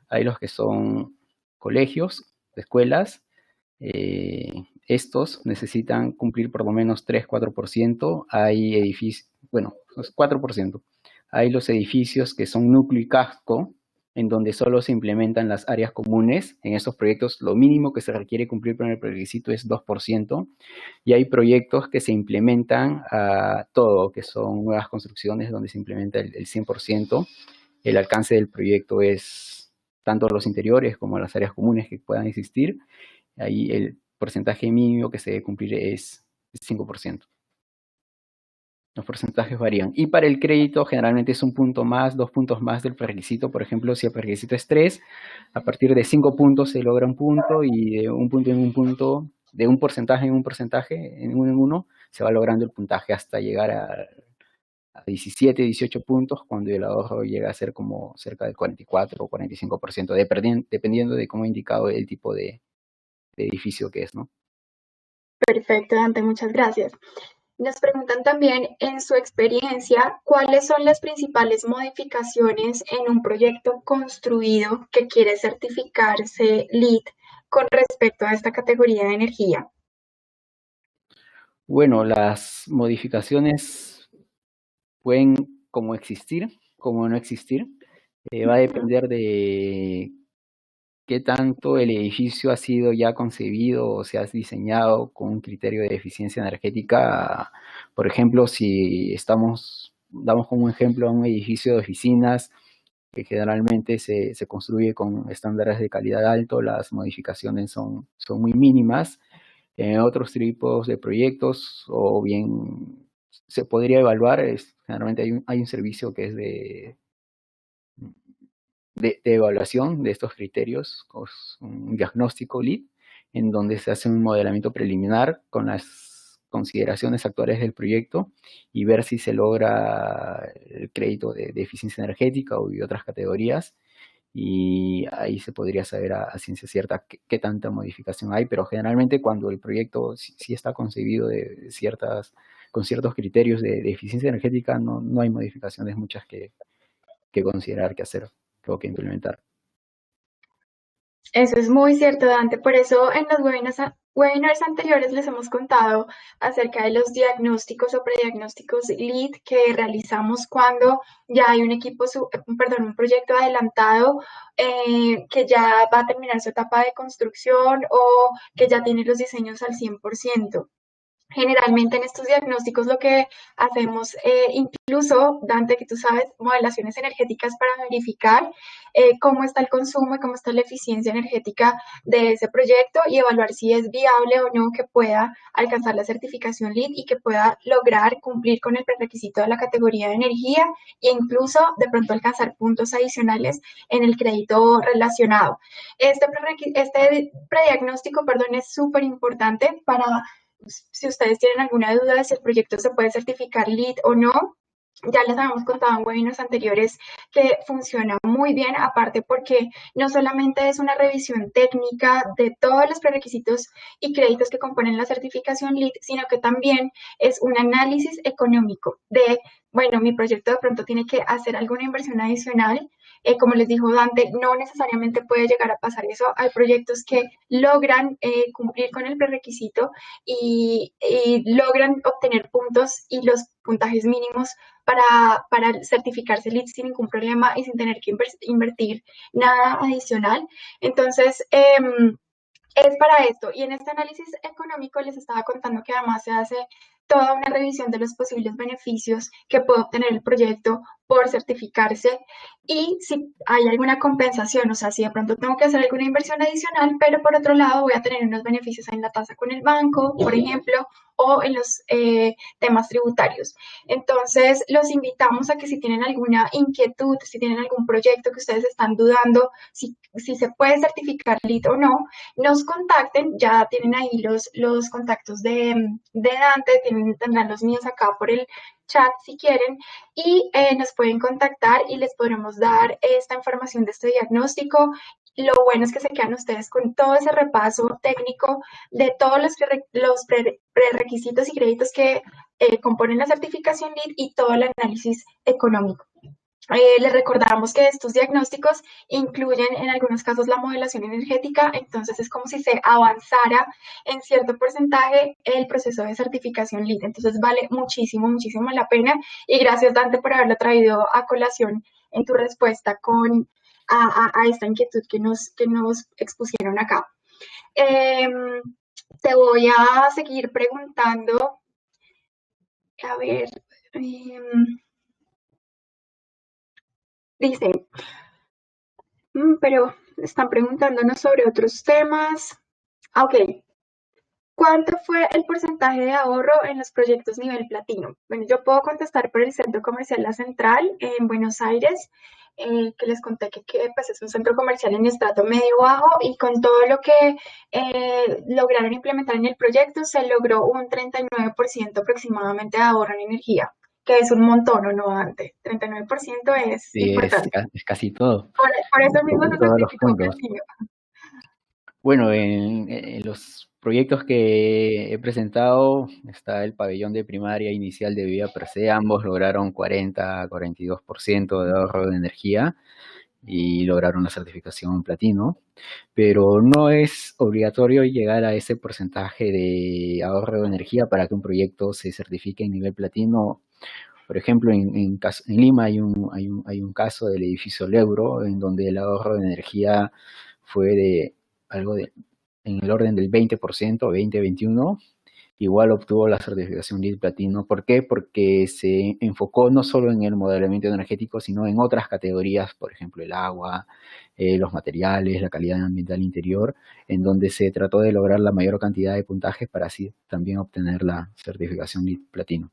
Hay los que son colegios, escuelas. Estos necesitan cumplir por lo menos 3-4%. Hay edificios, bueno, 4%. Hay los edificios que son núcleo y casco, en donde solo se implementan las áreas comunes. En estos proyectos lo mínimo que se requiere cumplir con el requisito es 2%, y hay proyectos que se implementan a todo, que son nuevas construcciones donde se implementa el 100%. El alcance del proyecto es tanto los interiores como las áreas comunes que puedan existir. Ahí el porcentaje mínimo que se debe cumplir es 5%. Los porcentajes varían. Y para el crédito generalmente es 1 punto más, 2 puntos más del prerequisito. Por ejemplo, si el prerequisito es 3, a partir de 5 puntos se logra 1 punto, y de 1 punto en 1 punto, de un porcentaje en un porcentaje, en uno, se va logrando el puntaje hasta llegar a 17, 18 puntos, cuando el ahorro llega a ser como cerca del 44 o 45%, dependiendo de cómo he indicado el tipo de edificio que es, ¿no? Perfecto, Dante, muchas gracias. Nos preguntan también, en su experiencia, ¿cuáles son las principales modificaciones en un proyecto construido que quiere certificarse LEED con respecto a esta categoría de energía? Bueno, las modificaciones pueden como existir, como no existir. Va a depender de qué tanto el edificio ha sido ya concebido o se ha diseñado con un criterio de eficiencia energética. Por ejemplo, si damos como ejemplo a un edificio de oficinas que generalmente se construye con estándares de calidad alto, las modificaciones son muy mínimas. En otros tipos de proyectos, o bien se podría evaluar, generalmente hay un servicio que es de evaluación de estos criterios, un diagnóstico LEED, en donde se hace un modelamiento preliminar con las consideraciones actuales del proyecto y ver si se logra el crédito de eficiencia energética y otras categorías. Y ahí se podría saber a ciencia cierta qué tanta modificación hay, pero generalmente cuando el proyecto sí está concebido con ciertos criterios de eficiencia energética, no hay modificaciones muchas que considerar, que hacer o que implementar. Eso es muy cierto, Dante. Por eso en los webinars anteriores les hemos contado acerca de los diagnósticos o prediagnósticos LEED que realizamos cuando ya hay un un proyecto adelantado que ya va a terminar su etapa de construcción o que ya tiene los diseños al 100%. Generalmente en estos diagnósticos lo que hacemos, incluso, Dante, que tú sabes, modelaciones energéticas para verificar cómo está el consumo y cómo está la eficiencia energética de ese proyecto y evaluar si es viable o no que pueda alcanzar la certificación LEED y que pueda lograr cumplir con el prerequisito de la categoría de energía e incluso de pronto alcanzar puntos adicionales en el crédito relacionado. Este prediagnóstico, perdón, es súper importante para si ustedes tienen alguna duda de si el proyecto se puede certificar LEED o no. Ya les habíamos contado en webinars anteriores que funciona muy bien, aparte porque no solamente es una revisión técnica de todos los prerequisitos y créditos que componen la certificación LEED, sino que también es un análisis económico de, bueno, mi proyecto de pronto tiene que hacer alguna inversión adicional. Como les dijo Dante, no necesariamente puede llegar a pasar eso. Hay proyectos que logran cumplir con el prerequisito y logran obtener puntos y los puntajes mínimos para certificarse LEED sin ningún problema y sin tener que invertir nada adicional. Entonces, es para esto. Y en este análisis económico les estaba contando que además se hace toda una revisión de los posibles beneficios que puede obtener el proyecto por certificarse y si hay alguna compensación, o sea, si de pronto tengo que hacer alguna inversión adicional, pero por otro lado voy a tener unos beneficios en la tasa con el banco, por ejemplo, o en los temas tributarios. Entonces, los invitamos a que si tienen alguna inquietud, si tienen algún proyecto que ustedes están dudando, si se puede certificar LEED o no, nos contacten, ya tienen ahí los contactos de Dante, tendrán los míos acá por el chat si quieren, y nos pueden contactar y les podremos dar esta información de este diagnóstico. Lo bueno es que se quedan ustedes con todo ese repaso técnico de todos los prerequisitos y créditos que componen la certificación LEED y todo el análisis económico. Les recordamos que estos diagnósticos incluyen en algunos casos la modelación energética, entonces es como si se avanzara en cierto porcentaje el proceso de certificación LEED, entonces vale muchísimo, muchísimo la pena y gracias Dante por haberlo traído a colación en tu respuesta a esta inquietud que nos expusieron acá. Te voy a seguir preguntando, a ver, dice, pero están preguntándonos sobre otros temas. Ok. ¿Cuánto fue el porcentaje de ahorro en los proyectos nivel platino? Bueno, yo puedo contestar por el Centro Comercial La Central en Buenos Aires, que les conté que pues, es un centro comercial en estrato medio bajo y con todo lo que lograron implementar en el proyecto se logró un 39% aproximadamente de ahorro en energía, que es un montón, ¿o no, Dante? 39% es Sí, importante. es casi todo, Por eso mismo se todos los certificó puntos. platino. Bueno, en los proyectos que he presentado está el pabellón de primaria inicial de Vía Per Se, ambos lograron 40-42% de ahorro de energía y lograron la certificación platino, pero no es obligatorio llegar a ese porcentaje de ahorro de energía para que un proyecto se certifique en nivel platino. Por ejemplo, en Lima hay un caso del edificio Leuro, en donde el ahorro de energía fue de algo en el orden del 20%, 20-21%, igual obtuvo la certificación LEED Platino. ¿Por qué? Porque se enfocó no solo en el modelamiento energético, sino en otras categorías, por ejemplo, el agua, los materiales, la calidad ambiental interior, en donde se trató de lograr la mayor cantidad de puntajes para así también obtener la certificación LEED Platino.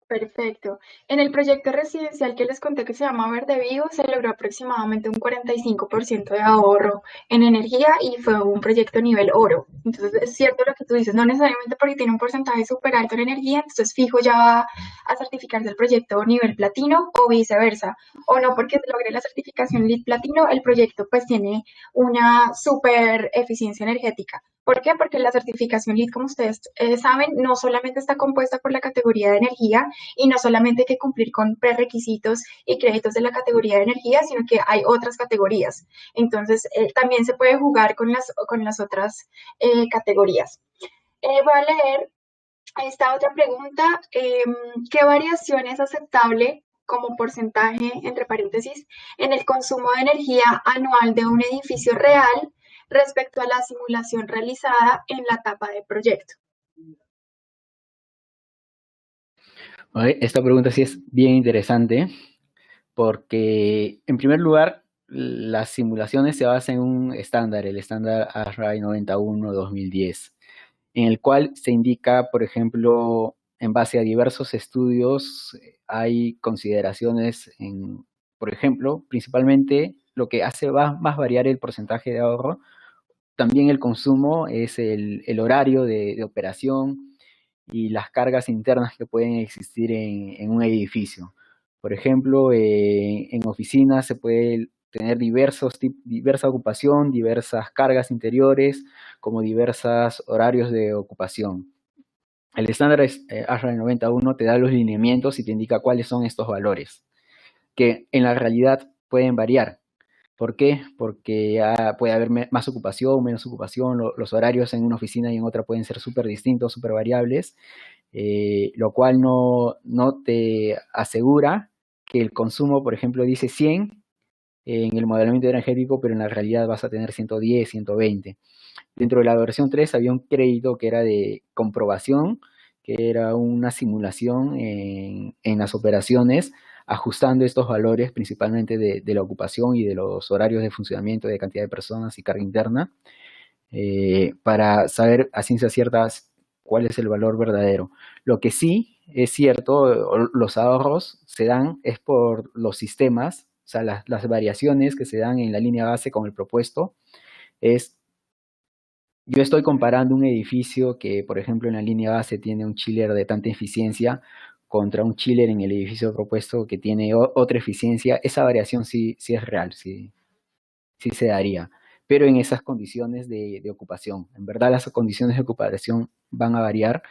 Perfecto. En el proyecto residencial que les conté que se llama Verde Vivo, se logró aproximadamente un 45% de ahorro en energía y fue un proyecto nivel oro. Entonces, es cierto lo que tú dices, no necesariamente porque tiene un porcentaje súper alto en energía, entonces fijo ya va a certificarse el proyecto nivel platino o viceversa. O no porque logre la certificación LEED platino, el proyecto pues tiene una súper eficiencia energética. ¿Por qué? Porque la certificación LEED, como ustedes saben, no solamente está compuesta por la categoría de energía, y no solamente hay que cumplir con prerequisitos y créditos de la categoría de energía, sino que hay otras categorías. Entonces, también se puede jugar con las otras categorías. Voy a leer esta otra pregunta. ¿Qué variación es aceptable como porcentaje, entre paréntesis, en el consumo de energía anual de un edificio real respecto a la simulación realizada en la etapa de proyecto? Esta pregunta sí es bien interesante porque, en primer lugar, las simulaciones se basan en un estándar, el estándar ASRAE 91-2010, en el cual se indica, por ejemplo, en base a diversos estudios, hay consideraciones por ejemplo, principalmente lo que hace más variar el porcentaje de ahorro, también el consumo, es el horario de operación y las cargas internas que pueden existir en un edificio. Por ejemplo, en oficinas se puede tener diversa ocupación, diversas cargas interiores, como diversos horarios de ocupación. El estándar ASHRAE 91 te da los lineamientos y te indica cuáles son estos valores, que en la realidad pueden variar. ¿Por qué? Porque puede haber más ocupación, menos ocupación, los horarios en una oficina y en otra pueden ser súper distintos, súper variables. lo cual no te asegura que el consumo, por ejemplo, dice 100 en el modelamiento energético, pero en la realidad vas a tener 110, 120. Dentro de la versión 3 había un crédito que era de comprobación, que era una simulación en las operaciones, ajustando estos valores principalmente de la ocupación y de los horarios de funcionamiento, de cantidad de personas y carga interna, para saber a ciencia cierta cuál es el valor verdadero. Lo que sí es cierto, los ahorros se dan es por los sistemas, o sea, las variaciones que se dan en la línea base con el propuesto es, yo estoy comparando un edificio que, por ejemplo, en la línea base tiene un chiller de tanta eficiencia contra un chiller en el edificio propuesto que tiene otra eficiencia. Esa variación sí es real, sí se daría, pero en esas condiciones de ocupación. En verdad las condiciones de ocupación van a variar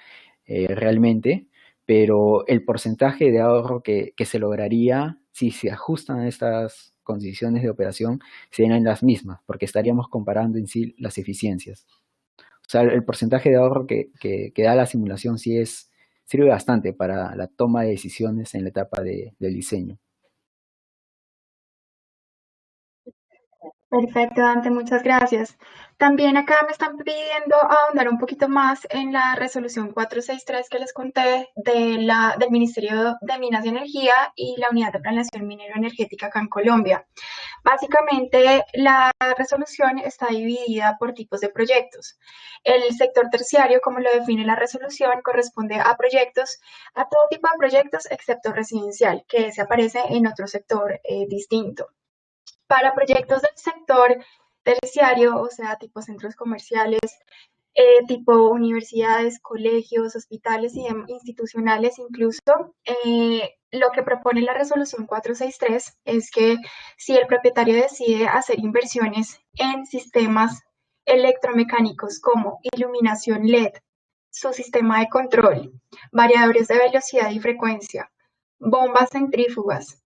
realmente, pero el porcentaje de ahorro que se lograría si se ajustan a estas condiciones de operación serían las mismas, porque estaríamos comparando en sí las eficiencias. O sea, el porcentaje de ahorro que da la simulación sirve bastante para la toma de decisiones en la etapa del diseño. Perfecto, Dante, muchas gracias. También acá me están pidiendo ahondar un poquito más en la resolución 463 que les conté del Ministerio de Minas y Energía y la Unidad de Planeación Minero Energética acá en Colombia. Básicamente, la resolución está dividida por tipos de proyectos. El sector terciario, como lo define la resolución, corresponde a proyectos, a todo tipo de proyectos excepto residencial, que se aparece en otro sector distinto. Para proyectos del sector terciario, o sea, tipo centros comerciales, tipo universidades, colegios, hospitales y institucionales incluso, lo que propone la resolución 463 es que si el propietario decide hacer inversiones en sistemas electromecánicos como iluminación LED, su sistema de control, variadores de velocidad y frecuencia, bombas centrífugas,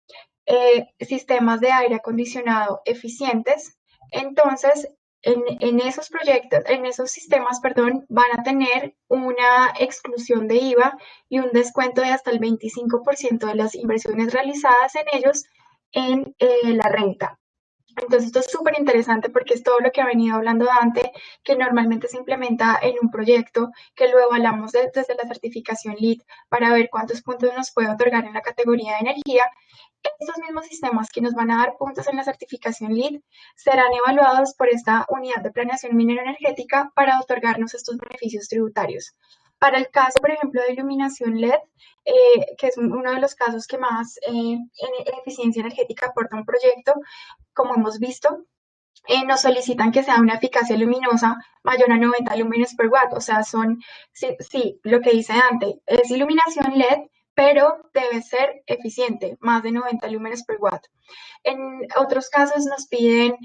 sistemas de aire acondicionado eficientes, entonces en esos proyectos, en esos sistemas, perdón, van a tener una exclusión de IVA y un descuento de hasta el 25% de las inversiones realizadas en ellos en la renta. Entonces, esto es súper interesante porque es todo lo que ha venido hablando Dante, que normalmente se implementa en un proyecto, que lo evaluamos desde la certificación LEED para ver cuántos puntos nos puede otorgar en la categoría de energía. Estos mismos sistemas que nos van a dar puntos en la certificación LEED serán evaluados por esta unidad de planeación minero energética para otorgarnos estos beneficios tributarios. Para el caso, por ejemplo, de iluminación LED, que es uno de los casos que más en eficiencia energética aporta un proyecto, como hemos visto, nos solicitan que sea una eficacia luminosa mayor a 90 lúmenes per watt. O sea, sí, lo que dice Dante, es iluminación LED, pero debe ser eficiente, más de 90 lúmenes per watt. En otros casos nos piden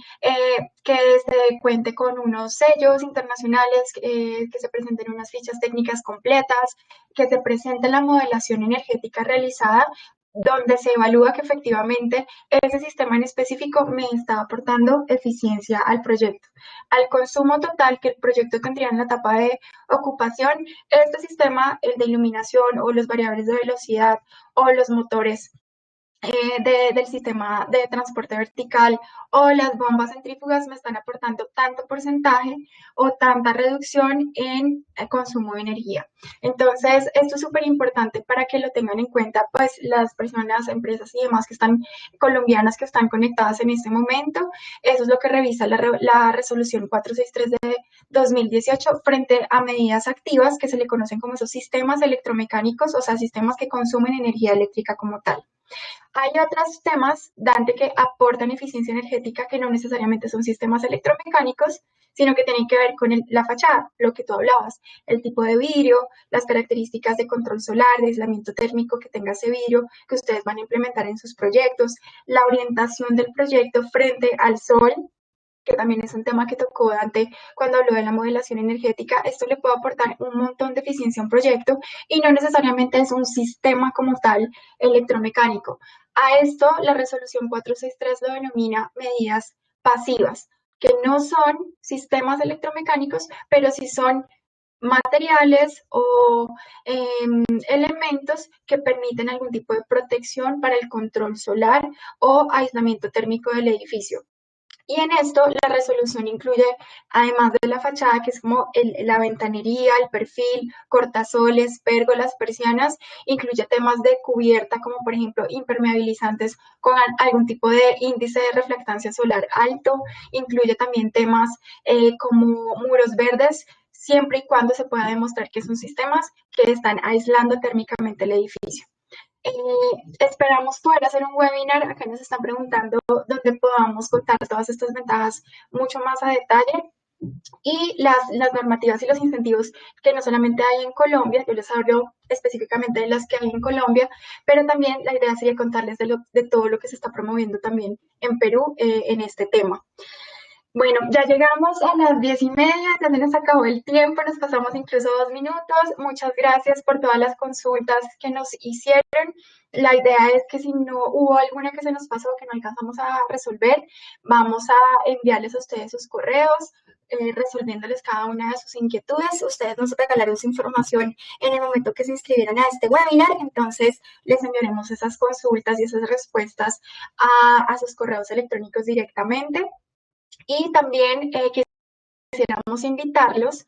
que se cuente con unos sellos internacionales, que se presenten unas fichas técnicas completas, que se presente la modelación energética realizada donde se evalúa que efectivamente ese sistema en específico me está aportando eficiencia al proyecto. Al consumo total que el proyecto tendría en la etapa de ocupación, este sistema, el de iluminación o los variables de velocidad o los motores del sistema de transporte vertical o las bombas centrífugas me están aportando tanto porcentaje o tanta reducción en el consumo de energía. Entonces, esto es súper importante para que lo tengan en cuenta, pues las personas, empresas y demás que están colombianas que están conectadas en este momento. Eso es lo que revisa la resolución 463 de 2018 frente a medidas activas que se le conocen como esos sistemas electromecánicos, o sea, sistemas que consumen energía eléctrica como tal. Hay otros temas, Dante, que aportan eficiencia energética que no necesariamente son sistemas electromecánicos, sino que tienen que ver con la fachada, lo que tú hablabas, el tipo de vidrio, las características de control solar, de aislamiento térmico que tenga ese vidrio que ustedes van a implementar en sus proyectos, la orientación del proyecto frente al sol, que también es un tema que tocó Dante cuando habló de la modelación energética. Esto le puede aportar un montón de eficiencia a un proyecto y no necesariamente es un sistema como tal electromecánico. A esto la resolución 463 lo denomina medidas pasivas, que no son sistemas electromecánicos, pero sí son materiales o elementos que permiten algún tipo de protección para el control solar o aislamiento térmico del edificio. Y en esto la resolución incluye, además de la fachada, que es como la ventanería, el perfil, cortasoles, pérgolas, persianas, incluye temas de cubierta, como por ejemplo impermeabilizantes con algún tipo de índice de reflectancia solar alto, incluye también temas como muros verdes, siempre y cuando se pueda demostrar que son sistemas que están aislando térmicamente el edificio. Esperamos poder hacer un webinar. Acá nos están preguntando donde podamos contar todas estas ventajas mucho más a detalle y las normativas y los incentivos que no solamente hay en Colombia, yo les hablo específicamente de las que hay en Colombia, pero también la idea sería contarles de todo lo que se está promoviendo también en Perú en este tema. Bueno, ya llegamos a las 10:30, ya se nos acabó el tiempo, nos pasamos incluso 2 minutos. Muchas gracias por todas las consultas que nos hicieron. La idea es que si no hubo alguna que se nos pasó, que no alcanzamos a resolver, vamos a enviarles a ustedes sus correos, resolviéndoles cada una de sus inquietudes. Ustedes nos regalaron su información en el momento que se inscribieron a este webinar, entonces les enviaremos esas consultas y esas respuestas a sus correos electrónicos directamente. Y también quisiéramos invitarlos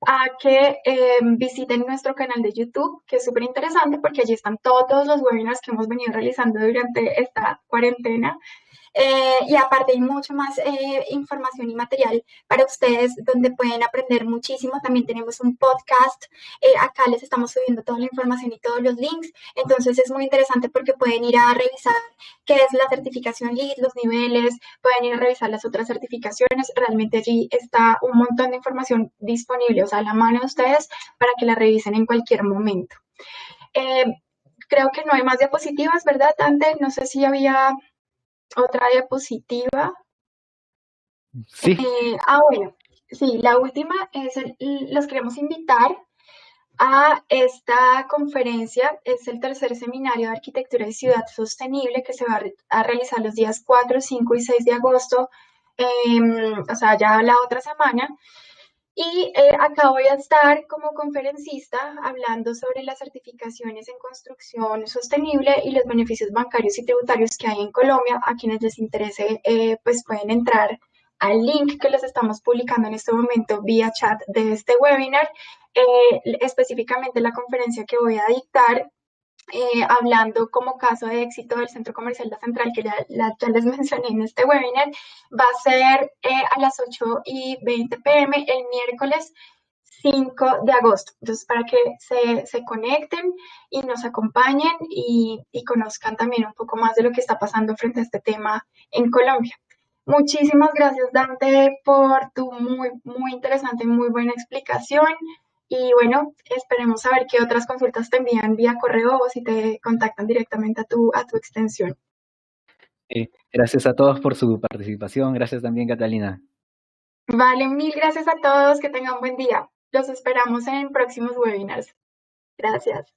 a que visiten nuestro canal de YouTube, que es súper interesante porque allí están todos los webinars que hemos venido realizando durante esta cuarentena. Y aparte hay mucho más información y material para ustedes donde pueden aprender muchísimo. También tenemos un podcast. Acá les estamos subiendo toda la información y todos los links. Entonces es muy interesante porque pueden ir a revisar qué es la certificación LEED, los niveles, pueden ir a revisar las otras certificaciones. Realmente allí está un montón de información disponible, o sea, a la mano de ustedes para que la revisen en cualquier momento. Creo que no hay más diapositivas, ¿verdad, Dante? No sé si había otra diapositiva. Sí, Bueno, sí, la última es, los queremos invitar a esta conferencia, es el tercer seminario de arquitectura y ciudad sostenible que se va a realizar los días 4, 5 y 6 de agosto, o sea, ya la otra semana. Y acá voy a estar como conferencista hablando sobre las certificaciones en construcción sostenible y los beneficios bancarios y tributarios que hay en Colombia. A quienes les interese, pues pueden entrar al link que les estamos publicando en este momento vía chat de este webinar. Específicamente la conferencia que voy a dictar hablando como caso de éxito del Centro Comercial La Central, que ya les mencioné en este webinar, va a ser a las 8:20 p.m. el miércoles 5 de agosto. Entonces, para que se conecten y nos acompañen y conozcan también un poco más de lo que está pasando frente a este tema en Colombia. Muchísimas gracias, Dante, por tu muy, muy interesante y muy buena explicación. Y bueno, esperemos saber qué otras consultas te envían vía correo o si te contactan directamente a tu extensión. gracias a todos por su participación. Gracias también, Catalina. Vale, mil gracias a todos. Que tengan buen día. Los esperamos en próximos webinars. Gracias.